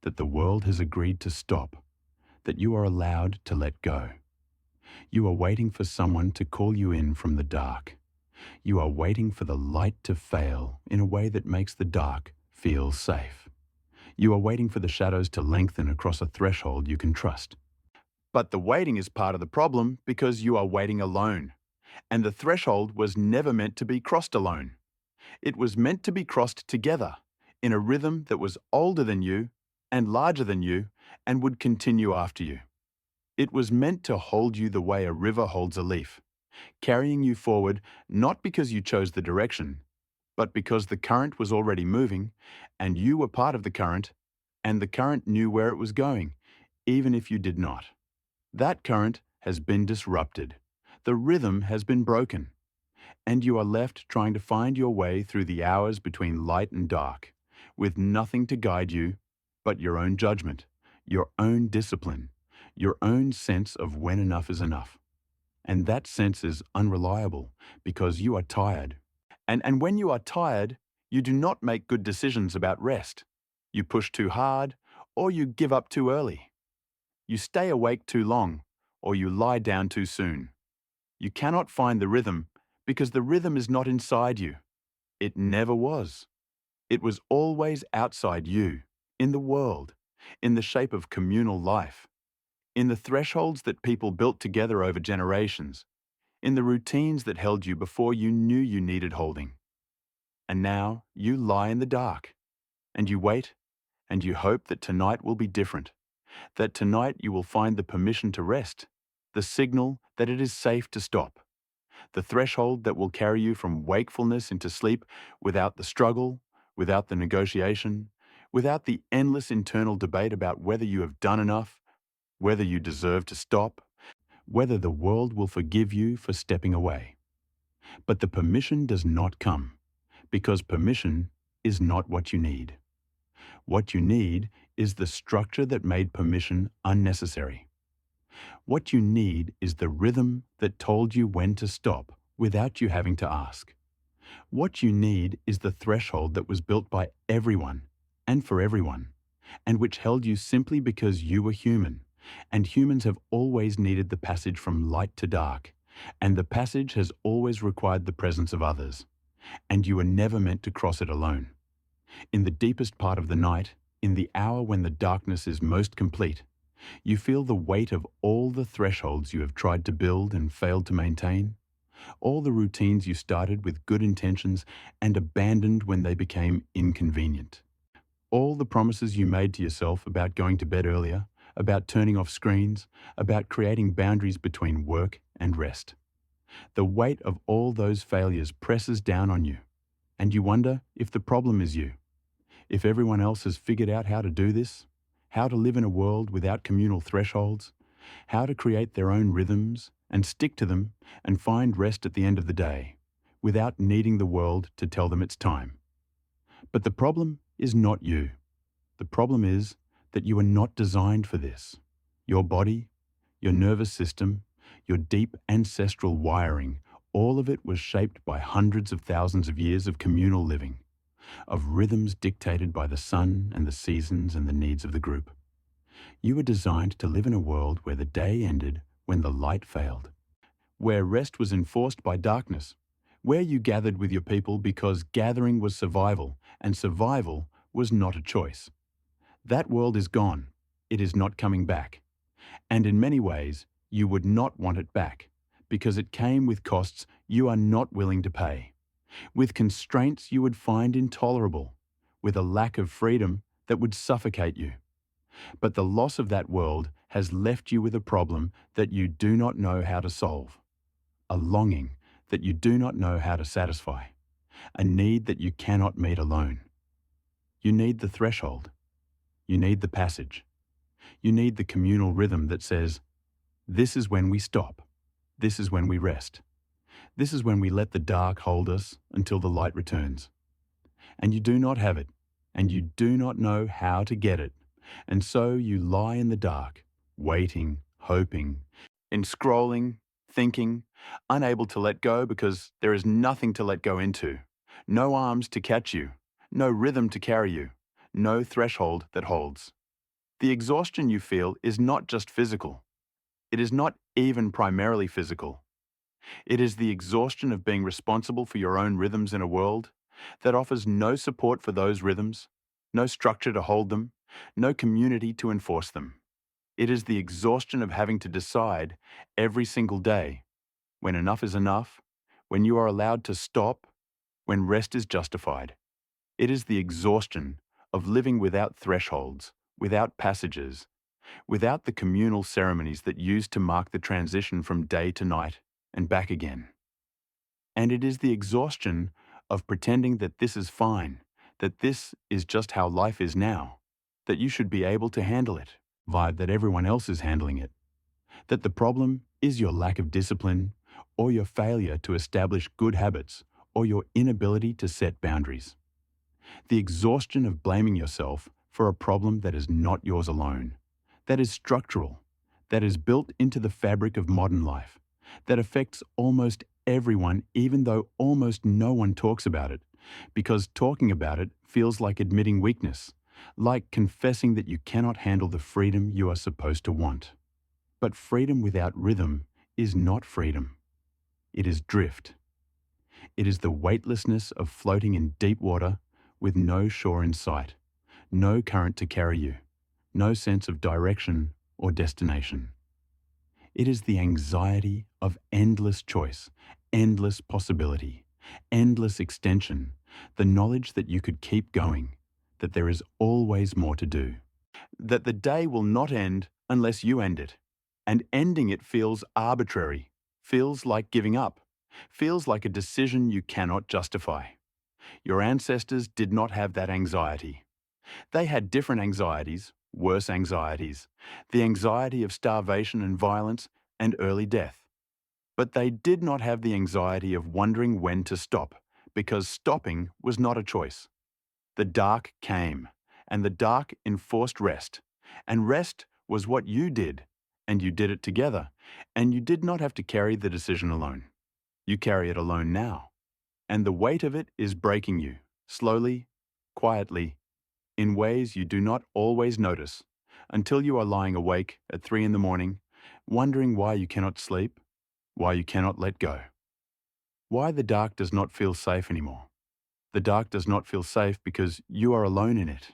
that the world has agreed to stop, that you are allowed to let go. You are waiting for someone to call you in from the dark. You are waiting for the light to fail in a way that makes the dark feel safe. You are waiting for the shadows to lengthen across a threshold you can trust. But the waiting is part of the problem because you are waiting alone. And the threshold was never meant to be crossed alone. It was meant to be crossed together, in a rhythm that was older than you and larger than you and would continue after you. It was meant to hold you the way a river holds a leaf, carrying you forward not because you chose the direction, but because the current was already moving and you were part of the current, and the current knew where it was going, even if you did not. That current has been disrupted. The rhythm has been broken, and you are left trying to find your way through the hours between light and dark, with nothing to guide you but your own judgment, your own discipline, your own sense of when enough is enough. And that sense is unreliable because you are tired. And when you are tired, you do not make good decisions about rest. You push too hard, or you give up too early. You stay awake too long, or you lie down too soon. You cannot find the rhythm because the rhythm is not inside you. It never was. It was always outside you, in the world, in the shape of communal life, in the thresholds that people built together over generations, in the routines that held you before you knew you needed holding. And now you lie in the dark, and you wait, and you hope that tonight will be different, that tonight you will find the permission to rest, the signal that it is safe to stop, the threshold that will carry you from wakefulness into sleep without the struggle, without the negotiation, without the endless internal debate about whether you have done enough, whether you deserve to stop, whether the world will forgive you for stepping away. But the permission does not come, because permission is not what you need. What you need is the structure that made permission unnecessary. What you need is the rhythm that told you when to stop without you having to ask. What you need is the threshold that was built by everyone and for everyone, and which held you simply because you were human, and humans have always needed the passage from light to dark, and the passage has always required the presence of others. and you were never meant to cross it alone. In the deepest part of the night, in the hour when the darkness is most complete, you feel the weight of all the thresholds you have tried to build and failed to maintain, all the routines you started with good intentions and abandoned when they became inconvenient. All the promises you made to yourself about going to bed earlier, about turning off screens, about creating boundaries between work and rest. The weight of all those failures presses down on you, and you wonder if the problem is you. If everyone else has figured out how to do this, how to live in a world without communal thresholds, how to create their own rhythms and stick to them and find rest at the end of the day, without needing the world to tell them it's time. But the problem is not you. The problem is that you are not designed for this. Your body, your nervous system, your deep ancestral wiring, all of it was shaped by hundreds of thousands of years of communal living, of rhythms dictated by the sun and the seasons and the needs of the group. You were designed to live in a world where the day ended when the light failed, where rest was enforced by darkness, where you gathered with your people because gathering was survival and survival was not a choice. That world is gone. It is not coming back. And in many ways, you would not want it back because it came with costs you are not willing to pay, with constraints you would find intolerable, with a lack of freedom that would suffocate you. But the loss of that world has left you with a problem that you do not know how to solve, a longing that you do not know how to satisfy, a need that you cannot meet alone. You need the threshold. You need the passage. You need the communal rhythm that says, this is when we stop. This is when we rest. This is when we let the dark hold us until the light returns. And you do not have it, and you do not know how to get it. And so you lie in the dark, waiting, hoping, in scrolling, thinking, unable to let go because there is nothing to let go into, no arms to catch you, no rhythm to carry you, no threshold that holds. The exhaustion you feel is not just physical. It is not even primarily physical. It is the exhaustion of being responsible for your own rhythms in a world that offers no support for those rhythms, no structure to hold them, no community to enforce them. It is the exhaustion of having to decide every single day when enough is enough, when you are allowed to stop, when rest is justified. It is the exhaustion of living without thresholds, without passages, without the communal ceremonies that used to mark the transition from day to night and back again. And it is the exhaustion of pretending that this is fine, that this is just how life is now, that you should be able to handle it, vibe that everyone else is handling it, that the problem is your lack of discipline or your failure to establish good habits or your inability to set boundaries. The exhaustion of blaming yourself for a problem that is not yours alone, that is structural, that is built into the fabric of modern life, that affects almost everyone even though almost no one talks about it, because talking about it feels like admitting weakness, like confessing that you cannot handle the freedom you are supposed to want. But freedom without rhythm is not freedom. It is drift. It is the weightlessness of floating in deep water with no shore in sight, no current to carry you, no sense of direction or destination. It is the anxiety of endless choice, endless possibility, endless extension, the knowledge that you could keep going, that there is always more to do, that the day will not end unless you end it, and ending it feels arbitrary, feels like giving up, feels like a decision you cannot justify. Your ancestors did not have that anxiety. They had different anxieties, worse anxieties, the anxiety of starvation and violence and early death. But they did not have the anxiety of wondering when to stop, because stopping was not a choice. The dark came, and the dark enforced rest, and rest was what you did, and you did it together, and you did not have to carry the decision alone. You carry it alone now, and the weight of it is breaking you, slowly, quietly, in ways you do not always notice, until you are lying awake at 3 in the morning, wondering why you cannot sleep, why you cannot let go. Why the dark does not feel safe anymore. The dark does not feel safe because you are alone in it.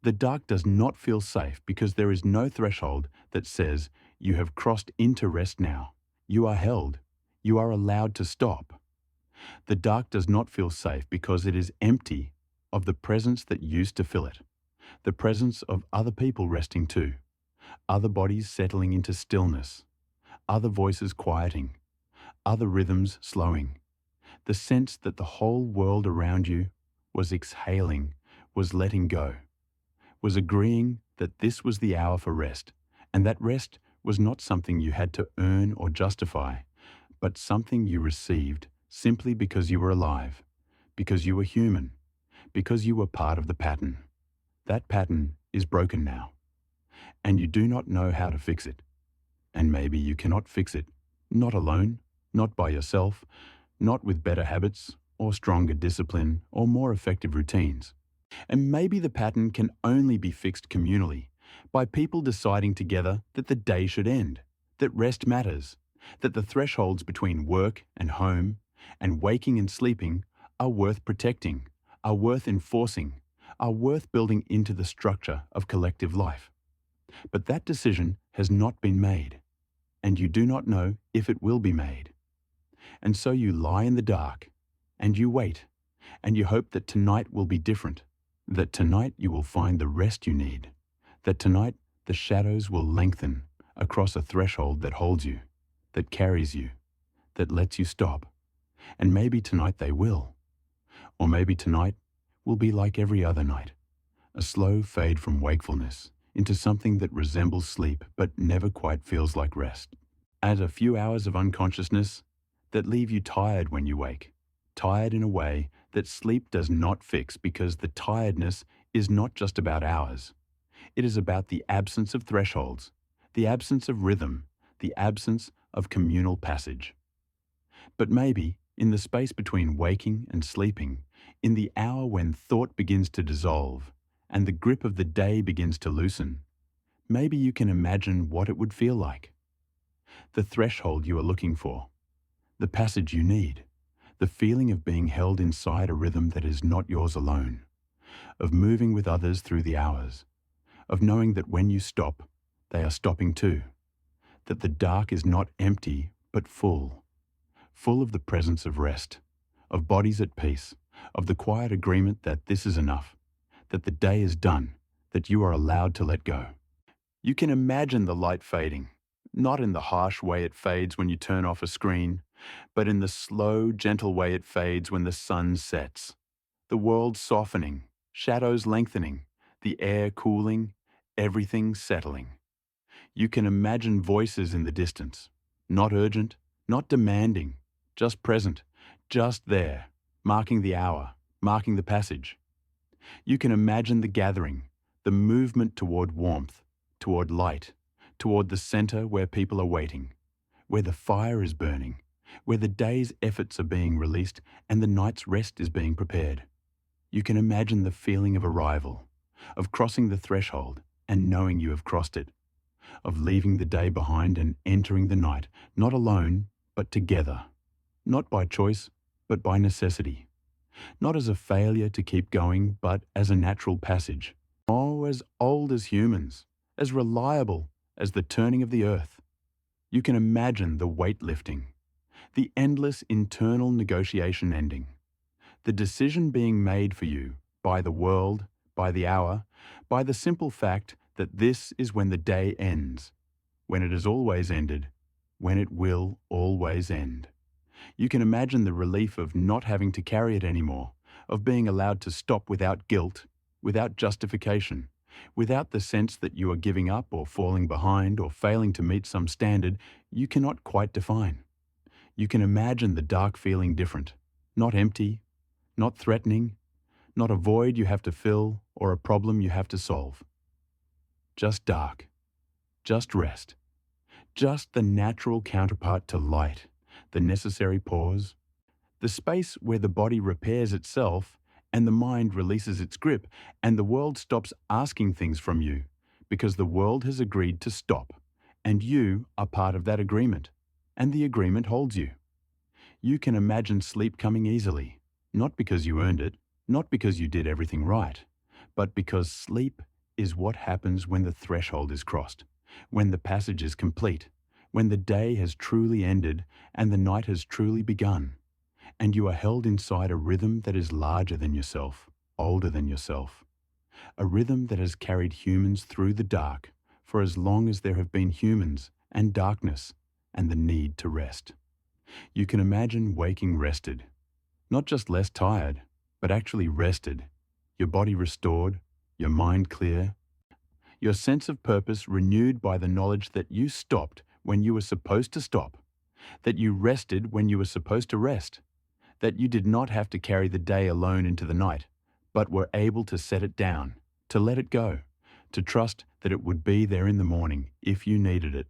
The dark does not feel safe because there is no threshold that says you have crossed into rest now. You are held. You are allowed to stop. The dark does not feel safe because it is empty of the presence that used to fill it. The presence of other people resting too. Other bodies settling into stillness. Other voices quieting. Other rhythms slowing. The sense that the whole world around you was exhaling, was letting go, was agreeing that this was the hour for rest, and that rest was not something you had to earn or justify, but something you received simply because you were alive, because you were human, because you were part of the pattern. That pattern is broken now, and you do not know how to fix it. And maybe you cannot fix it, not alone, not by yourself, not with better habits or stronger discipline or more effective routines. And maybe the pattern can only be fixed communally, by people deciding together that the day should end, that rest matters, that the thresholds between work and home, and waking and sleeping are worth protecting, are worth enforcing, are worth building into the structure of collective life. But that decision has not been made, and you do not know if it will be made. And so you lie in the dark, and you wait, and you hope that tonight will be different, that tonight you will find the rest you need, that tonight the shadows will lengthen across a threshold that holds you, that carries you, that lets you stop. And maybe tonight they will. Or maybe tonight will be like every other night, a slow fade from wakefulness into something that resembles sleep but never quite feels like rest. Add a few hours of unconsciousness that leave you tired when you wake, tired in a way that sleep does not fix, because the tiredness is not just about hours. It is about the absence of thresholds, the absence of rhythm, the absence of communal passage. But maybe, in the space between waking and sleeping, in the hour when thought begins to dissolve and the grip of the day begins to loosen, maybe you can imagine what it would feel like. The threshold you are looking for, the passage you need, the feeling of being held inside a rhythm that is not yours alone, of moving with others through the hours, of knowing that when you stop, they are stopping too, that the dark is not empty but full, full of the presence of rest, of bodies at peace, of the quiet agreement that this is enough, that the day is done, that you are allowed to let go. You can imagine the light fading, not in the harsh way it fades when you turn off a screen, but in the slow, gentle way it fades when the sun sets. The world softening, shadows lengthening, the air cooling, everything settling. You can imagine voices in the distance, not urgent, not demanding, just present, just there, marking the hour, marking the passage. You can imagine the gathering, the movement toward warmth, toward light, toward the center where people are waiting, where the fire is burning, where the day's efforts are being released and the night's rest is being prepared. You can imagine the feeling of arrival, of crossing the threshold and knowing you have crossed it, of leaving the day behind and entering the night, not alone, but together, not by choice, but by necessity, not as a failure to keep going, but as a natural passage. Oh, as old as humans, as reliable as the turning of the earth. You can imagine the weight lifting, the endless internal negotiation ending, the decision being made for you by the world, by the hour, by the simple fact that this is when the day ends, when it has always ended, when it will always end. You can imagine the relief of not having to carry it anymore, of being allowed to stop without guilt, without justification, without the sense that you are giving up or falling behind or failing to meet some standard you cannot quite define. You can imagine the dark feeling different, not empty, not threatening, not a void you have to fill or a problem you have to solve. Just dark, just rest, just the natural counterpart to light, the necessary pause, the space where the body repairs itself and the mind releases its grip and the world stops asking things from you because the world has agreed to stop and you are part of that agreement and the agreement holds you. You can imagine sleep coming easily, not because you earned it, not because you did everything right, but because sleep is what happens when the threshold is crossed, when the passage is complete, when the day has truly ended and the night has truly begun, and you are held inside a rhythm that is larger than yourself, older than yourself, a rhythm that has carried humans through the dark for as long as there have been humans and darkness and the need to rest. You can imagine waking rested, not just less tired, but actually rested, your body restored, your mind clear, your sense of purpose renewed by the knowledge that you stopped when you were supposed to stop, that you rested when you were supposed to rest, that you did not have to carry the day alone into the night, but were able to set it down, to let it go, to trust that it would be there in the morning if you needed it,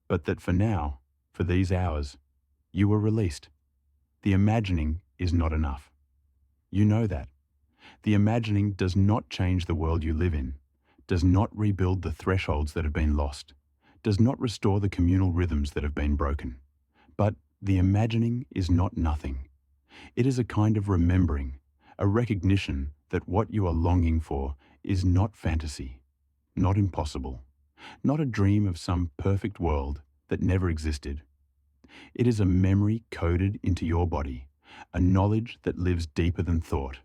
but that for now, for these hours, you were released. The imagining is not enough. You know that. The imagining does not change the world you live in, does not rebuild the thresholds that have been lost, does not restore the communal rhythms that have been broken. But the imagining is not nothing. It is a kind of remembering, a recognition that what you are longing for is not fantasy, not impossible, not a dream of some perfect world that never existed. It is a memory coded into your body, a knowledge that lives deeper than thought,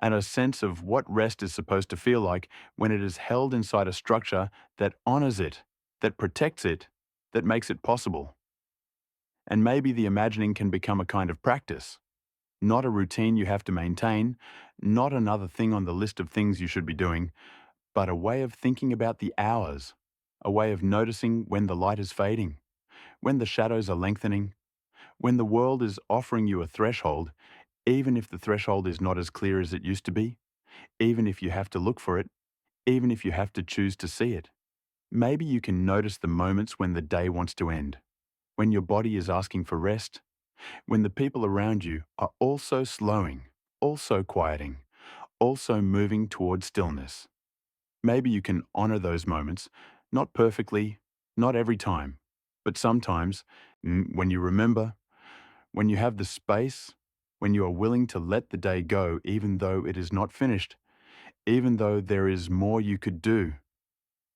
and a sense of what rest is supposed to feel like when it is held inside a structure that honors it, that protects it, that makes it possible. And maybe the imagining can become a kind of practice, not a routine you have to maintain, not another thing on the list of things you should be doing, but a way of thinking about the hours, a way of noticing when the light is fading, when the shadows are lengthening, when the world is offering you a threshold, even if the threshold is not as clear as it used to be, even if you have to look for it, even if you have to choose to see it. Maybe you can notice the moments when the day wants to end, when your body is asking for rest, when the people around you are also slowing, also quieting, also moving toward stillness. Maybe you can honor those moments, not perfectly, not every time, but sometimes, when you remember, when you have the space, when you are willing to let the day go even though it is not finished, even though there is more you could do,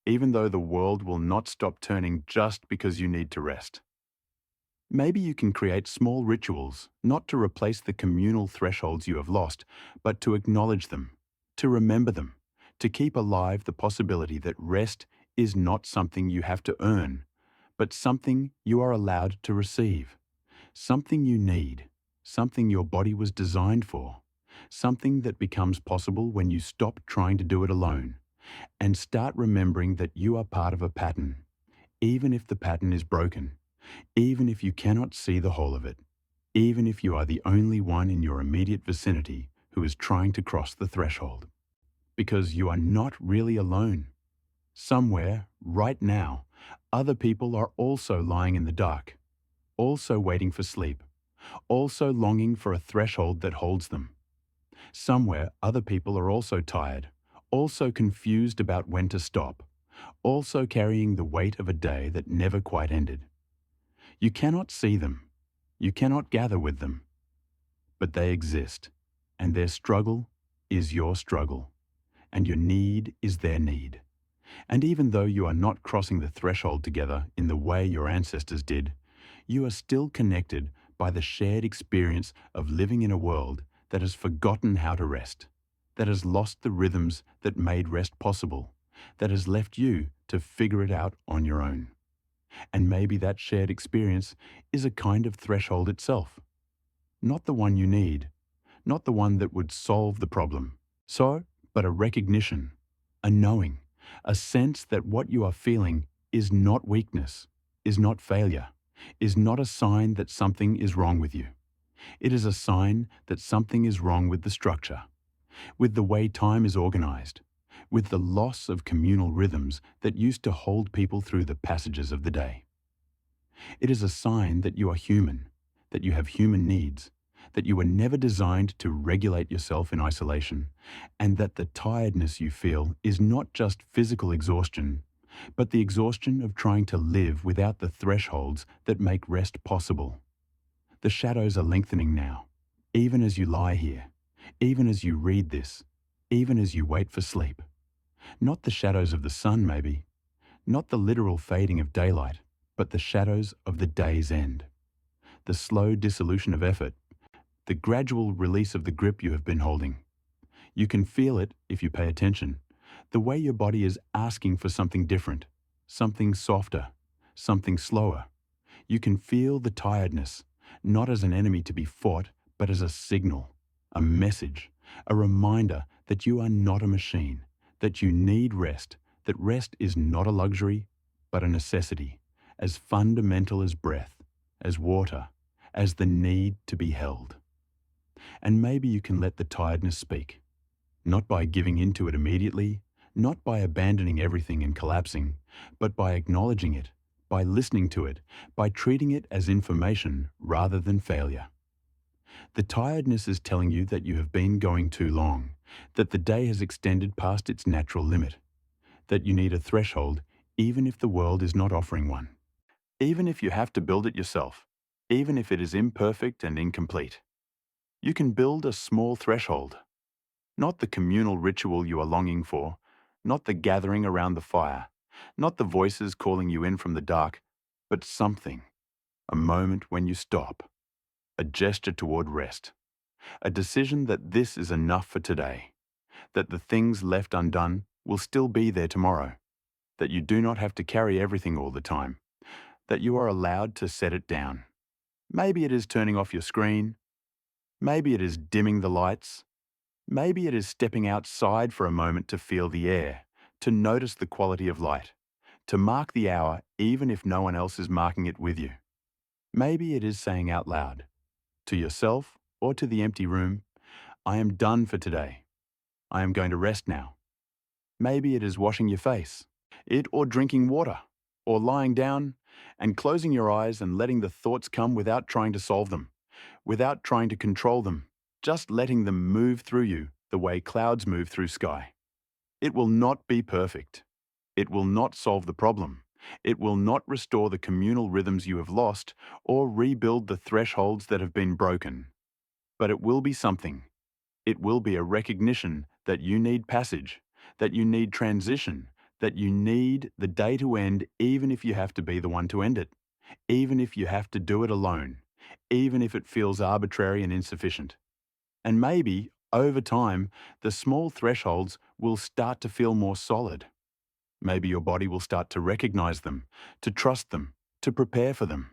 even though the world will not stop turning just because you need to rest. Maybe you can create small rituals, not to replace the communal thresholds you have lost, but to acknowledge them, to remember them, to keep alive the possibility that rest is not something you have to earn, but something you are allowed to receive, something you need, something your body was designed for, something that becomes possible when you stop trying to do it alone and start remembering that you are part of a pattern, even if the pattern is broken, even if you cannot see the whole of it, even if you are the only one in your immediate vicinity who is trying to cross the threshold. Because you are not really alone. Somewhere, right now, other people are also lying in the dark, also waiting for sleep, also longing for a threshold that holds them. Somewhere, other people are also tired, also confused about when to stop, also carrying the weight of a day that never quite ended. You cannot see them, you cannot gather with them, but they exist, and their struggle is your struggle, and your need is their need. And even though you are not crossing the threshold together in the way your ancestors did, you are still connected by the shared experience of living in a world that has forgotten how to rest, that has lost the rhythms that made rest possible, that has left you to figure it out on your own. And maybe that shared experience is a kind of threshold itself. Not the one you need, not the one that would solve the problem. But a recognition, a knowing, a sense that what you are feeling is not weakness, is not failure, is not a sign that something is wrong with you. It is a sign that something is wrong with the structure, with the way time is organized, with the loss of communal rhythms that used to hold people through the passages of the day. It is a sign that you are human, that you have human needs, that you were never designed to regulate yourself in isolation, and that the tiredness you feel is not just physical exhaustion, but the exhaustion of trying to live without the thresholds that make rest possible. The shadows are lengthening now, even as you lie here, even as you read this, even as you wait for sleep. Not the shadows of the sun, maybe, not the literal fading of daylight, but the shadows of the day's end. The slow dissolution of effort, the gradual release of the grip you have been holding. You can feel it if you pay attention, the way your body is asking for something different, something softer, something slower. You can feel the tiredness, not as an enemy to be fought, but as a signal, a message, a reminder that you are not a machine, that you need rest, that rest is not a luxury, but a necessity, as fundamental as breath, as water, as the need to be held. And maybe you can let the tiredness speak, not by giving in to it immediately, not by abandoning everything and collapsing, but by acknowledging it, by listening to it, by treating it as information rather than failure. The tiredness is telling you that you have been going too long, that the day has extended past its natural limit, that you need a threshold even if the world is not offering one, even if you have to build it yourself, even if it is imperfect and incomplete. You can build a small threshold, not the communal ritual you are longing for, not the gathering around the fire, not the voices calling you in from the dark, but something, a moment when you stop, a gesture toward rest, a decision that this is enough for today, that the things left undone will still be there tomorrow, that you do not have to carry everything all the time, that you are allowed to set it down. Maybe it is turning off your screen, maybe it is dimming the lights, maybe it is stepping outside for a moment to feel the air, to notice the quality of light, to mark the hour even if no one else is marking it with you. Maybe it is saying out loud, to yourself or to the empty room, I am done for today. I am going to rest now. Maybe it is washing your face, or drinking water, or lying down and closing your eyes and letting the thoughts come without trying to solve them, without trying to control them, just letting them move through you the way clouds move through sky. It will not be perfect. It will not solve the problem. It will not restore the communal rhythms you have lost or rebuild the thresholds that have been broken. But it will be something. It will be a recognition that you need passage, that you need transition, that you need the day to end even if you have to be the one to end it, even if you have to do it alone, even if it feels arbitrary and insufficient. And maybe, over time, the small thresholds will start to feel more solid. Maybe your body will start to recognize them, to trust them, to prepare for them.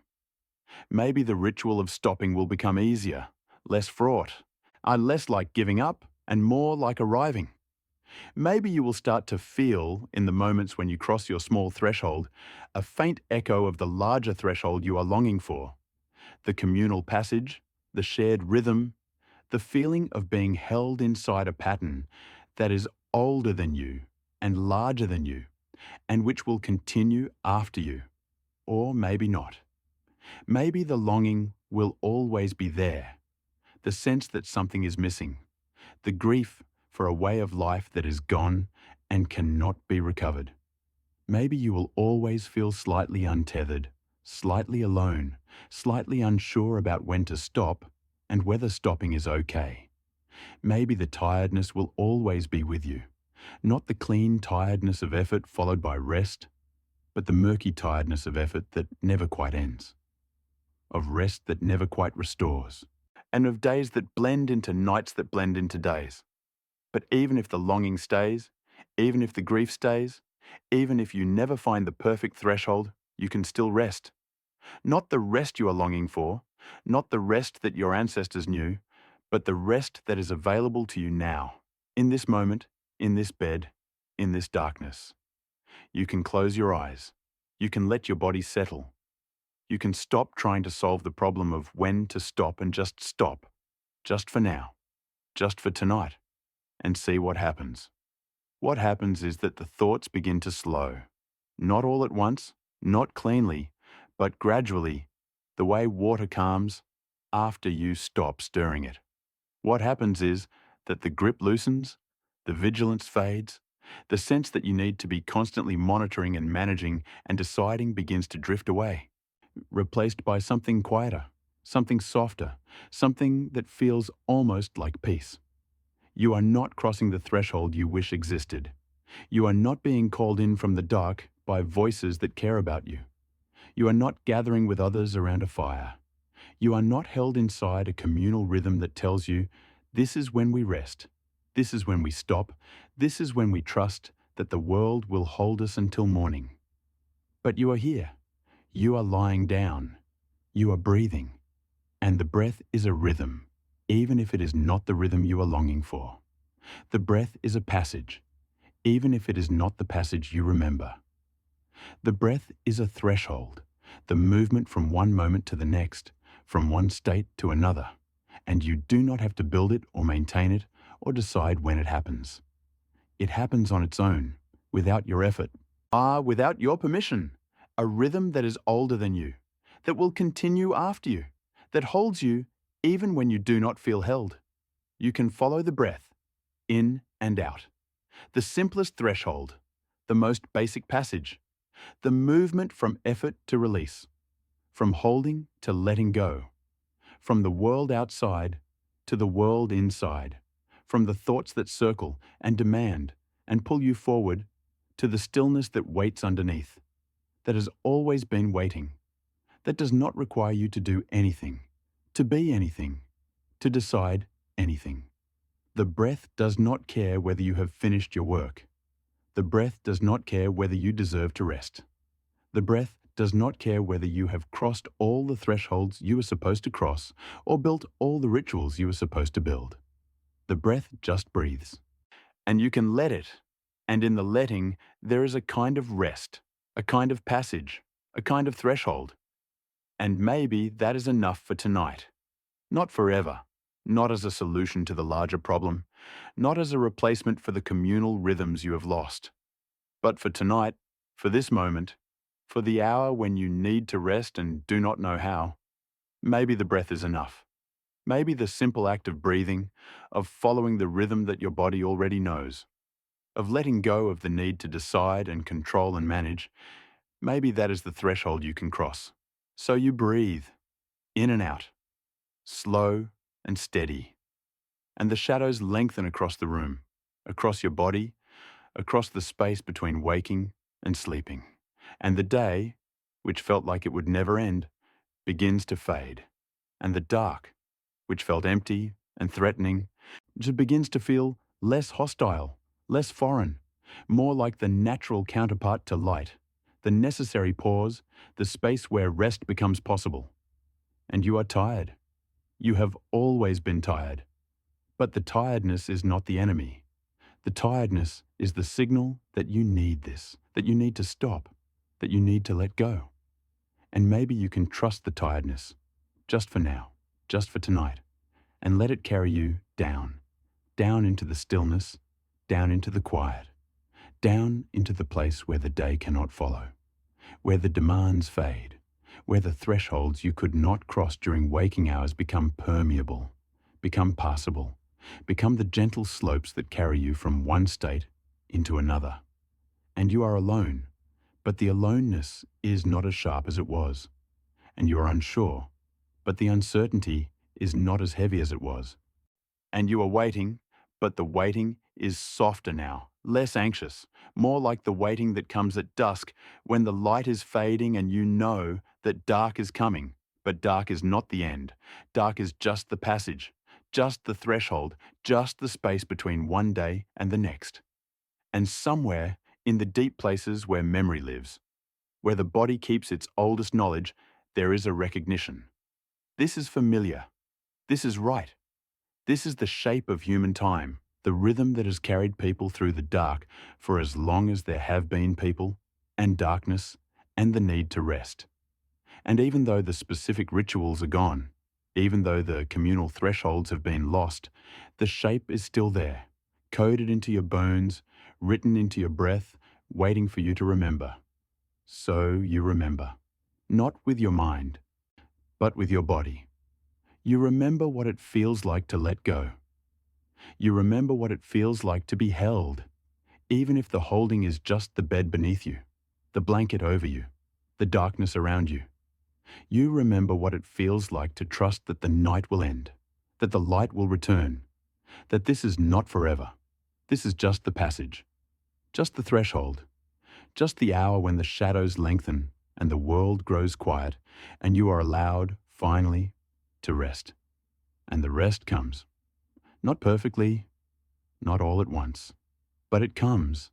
Maybe the ritual of stopping will become easier, less fraught, less like giving up and more like arriving. Maybe you will start to feel, in the moments when you cross your small threshold, a faint echo of the larger threshold you are longing for. The communal passage, the shared rhythm, the feeling of being held inside a pattern that is older than you and larger than you, and which will continue after you. Or maybe not. Maybe the longing will always be there, the sense that something is missing, the grief for a way of life that is gone and cannot be recovered. Maybe you will always feel slightly untethered, slightly alone, slightly unsure about when to stop and whether stopping is okay. Maybe the tiredness will always be with you, not the clean tiredness of effort followed by rest, but the murky tiredness of effort that never quite ends, of rest that never quite restores, and of days that blend into nights that blend into days. But even if the longing stays, even if the grief stays, even if you never find the perfect threshold, you can still rest. Not the rest you are longing for, not the rest that your ancestors knew, but the rest that is available to you now, in this moment, in this bed, in this darkness. You can close your eyes. You can let your body settle. You can stop trying to solve the problem of when to stop and just stop, just for now, just for tonight, and see what happens. What happens is that the thoughts begin to slow, not all at once, not cleanly, but gradually, the way water calms after you stop stirring it. What happens is that the grip loosens, the vigilance fades, the sense that you need to be constantly monitoring and managing and deciding begins to drift away, replaced by something quieter, something softer, something that feels almost like peace. You are not crossing the threshold you wish existed. You are not being called in from the dark by voices that care about you. You are not gathering with others around a fire. You are not held inside a communal rhythm that tells you, this is when we rest, this is when we stop, this is when we trust that the world will hold us until morning. But you are here. You are lying down. You are breathing. And the breath is a rhythm, even if it is not the rhythm you are longing for. The breath is a passage, even if it is not the passage you remember. The breath is a threshold, the movement from one moment to the next, from one state to another, and you do not have to build it or maintain it or decide when it happens. It happens on its own, without your effort. Without your permission. A rhythm that is older than you, that will continue after you, that holds you even when you do not feel held. You can follow the breath, in and out. The simplest threshold, the most basic passage, the movement from effort to release, from holding to letting go, from the world outside to the world inside, from the thoughts that circle and demand and pull you forward to the stillness that waits underneath, that has always been waiting, that does not require you to do anything, to be anything, to decide anything. The breath does not care whether you have finished your work. The breath does not care whether you deserve to rest. The breath does not care whether you have crossed all the thresholds you were supposed to cross or built all the rituals you were supposed to build. The breath just breathes. And you can let it. And in the letting, there is a kind of rest, a kind of passage, a kind of threshold. And maybe that is enough for tonight. Not forever. Not as a solution to the larger problem. Not as a replacement for the communal rhythms you have lost. But for tonight, for this moment, for the hour when you need to rest and do not know how, maybe the breath is enough. Maybe the simple act of breathing, of following the rhythm that your body already knows, of letting go of the need to decide and control and manage, maybe that is the threshold you can cross. So you breathe, in and out, slow and steady, and the shadows lengthen across the room, across your body, across the space between waking and sleeping. And the day, which felt like it would never end, begins to fade. And the dark, which felt empty and threatening, just begins to feel less hostile, less foreign, more like the natural counterpart to light, the necessary pause, the space where rest becomes possible. And you are tired. You have always been tired. But the tiredness is not the enemy. The tiredness is the signal that you need this, that you need to stop, that you need to let go. And maybe you can trust the tiredness, just for now, just for tonight, and let it carry you down, down into the stillness, down into the quiet, down into the place where the day cannot follow, where the demands fade, where the thresholds you could not cross during waking hours become permeable, become passable, become the gentle slopes that carry you from one state into another. And you are alone, but the aloneness is not as sharp as it was. And you are unsure, but the uncertainty is not as heavy as it was. And you are waiting, but the waiting is softer now, less anxious, more like the waiting that comes at dusk when the light is fading and you know that dark is coming, but dark is not the end. Dark is just the passage, just the threshold, just the space between one day and the next. And somewhere in the deep places where memory lives, where the body keeps its oldest knowledge, there is a recognition. This is familiar. This is right. This is the shape of human time, the rhythm that has carried people through the dark for as long as there have been people, and darkness, and the need to rest. And even though the specific rituals are gone, even though the communal thresholds have been lost, the shape is still there, coded into your bones, written into your breath, waiting for you to remember. So you remember, not with your mind, but with your body. You remember what it feels like to let go. You remember what it feels like to be held, even if the holding is just the bed beneath you, the blanket over you, the darkness around you. You remember what it feels like to trust that the night will end, that the light will return, that this is not forever. This is just the passage, just the threshold, just the hour when the shadows lengthen and the world grows quiet and you are allowed, finally, to rest. And the rest comes. Not perfectly, not all at once, but it comes.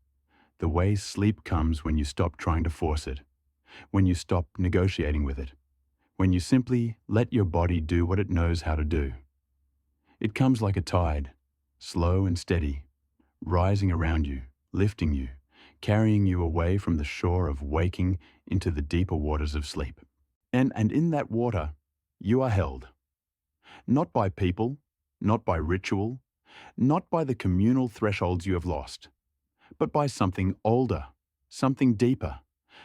The way sleep comes when you stop trying to force it, when you stop negotiating with it, when you simply let your body do what it knows how to do. It comes like a tide, slow and steady, rising around you, lifting you, carrying you away from the shore of waking into the deeper waters of sleep. And in that water, you are held. Not by people, not by ritual, not by the communal thresholds you have lost, but by something older, something deeper,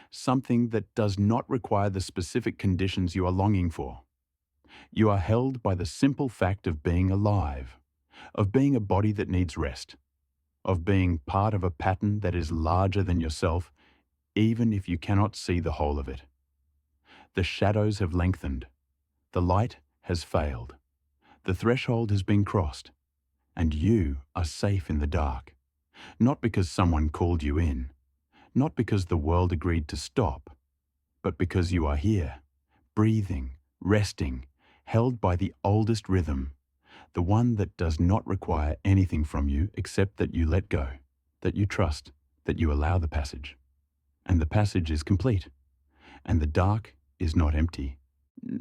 something that does not require the specific conditions you are longing for. You are held by the simple fact of being alive, of being a body that needs rest, of being part of a pattern that is larger than yourself, even if you cannot see the whole of it. The shadows have lengthened. The light has failed. The threshold has been crossed, and you are safe in the dark, not because someone called you in, not because the world agreed to stop, but because you are here, breathing, resting, held by the oldest rhythm, the one that does not require anything from you except that you let go, that you trust, that you allow the passage. And the passage is complete, and the dark is not empty,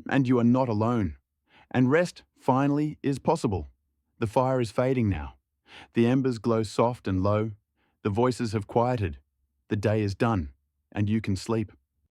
and you are not alone. And rest, finally, is possible. The fire is fading now. The embers glow soft and low. The voices have quieted. The day is done, and you can sleep.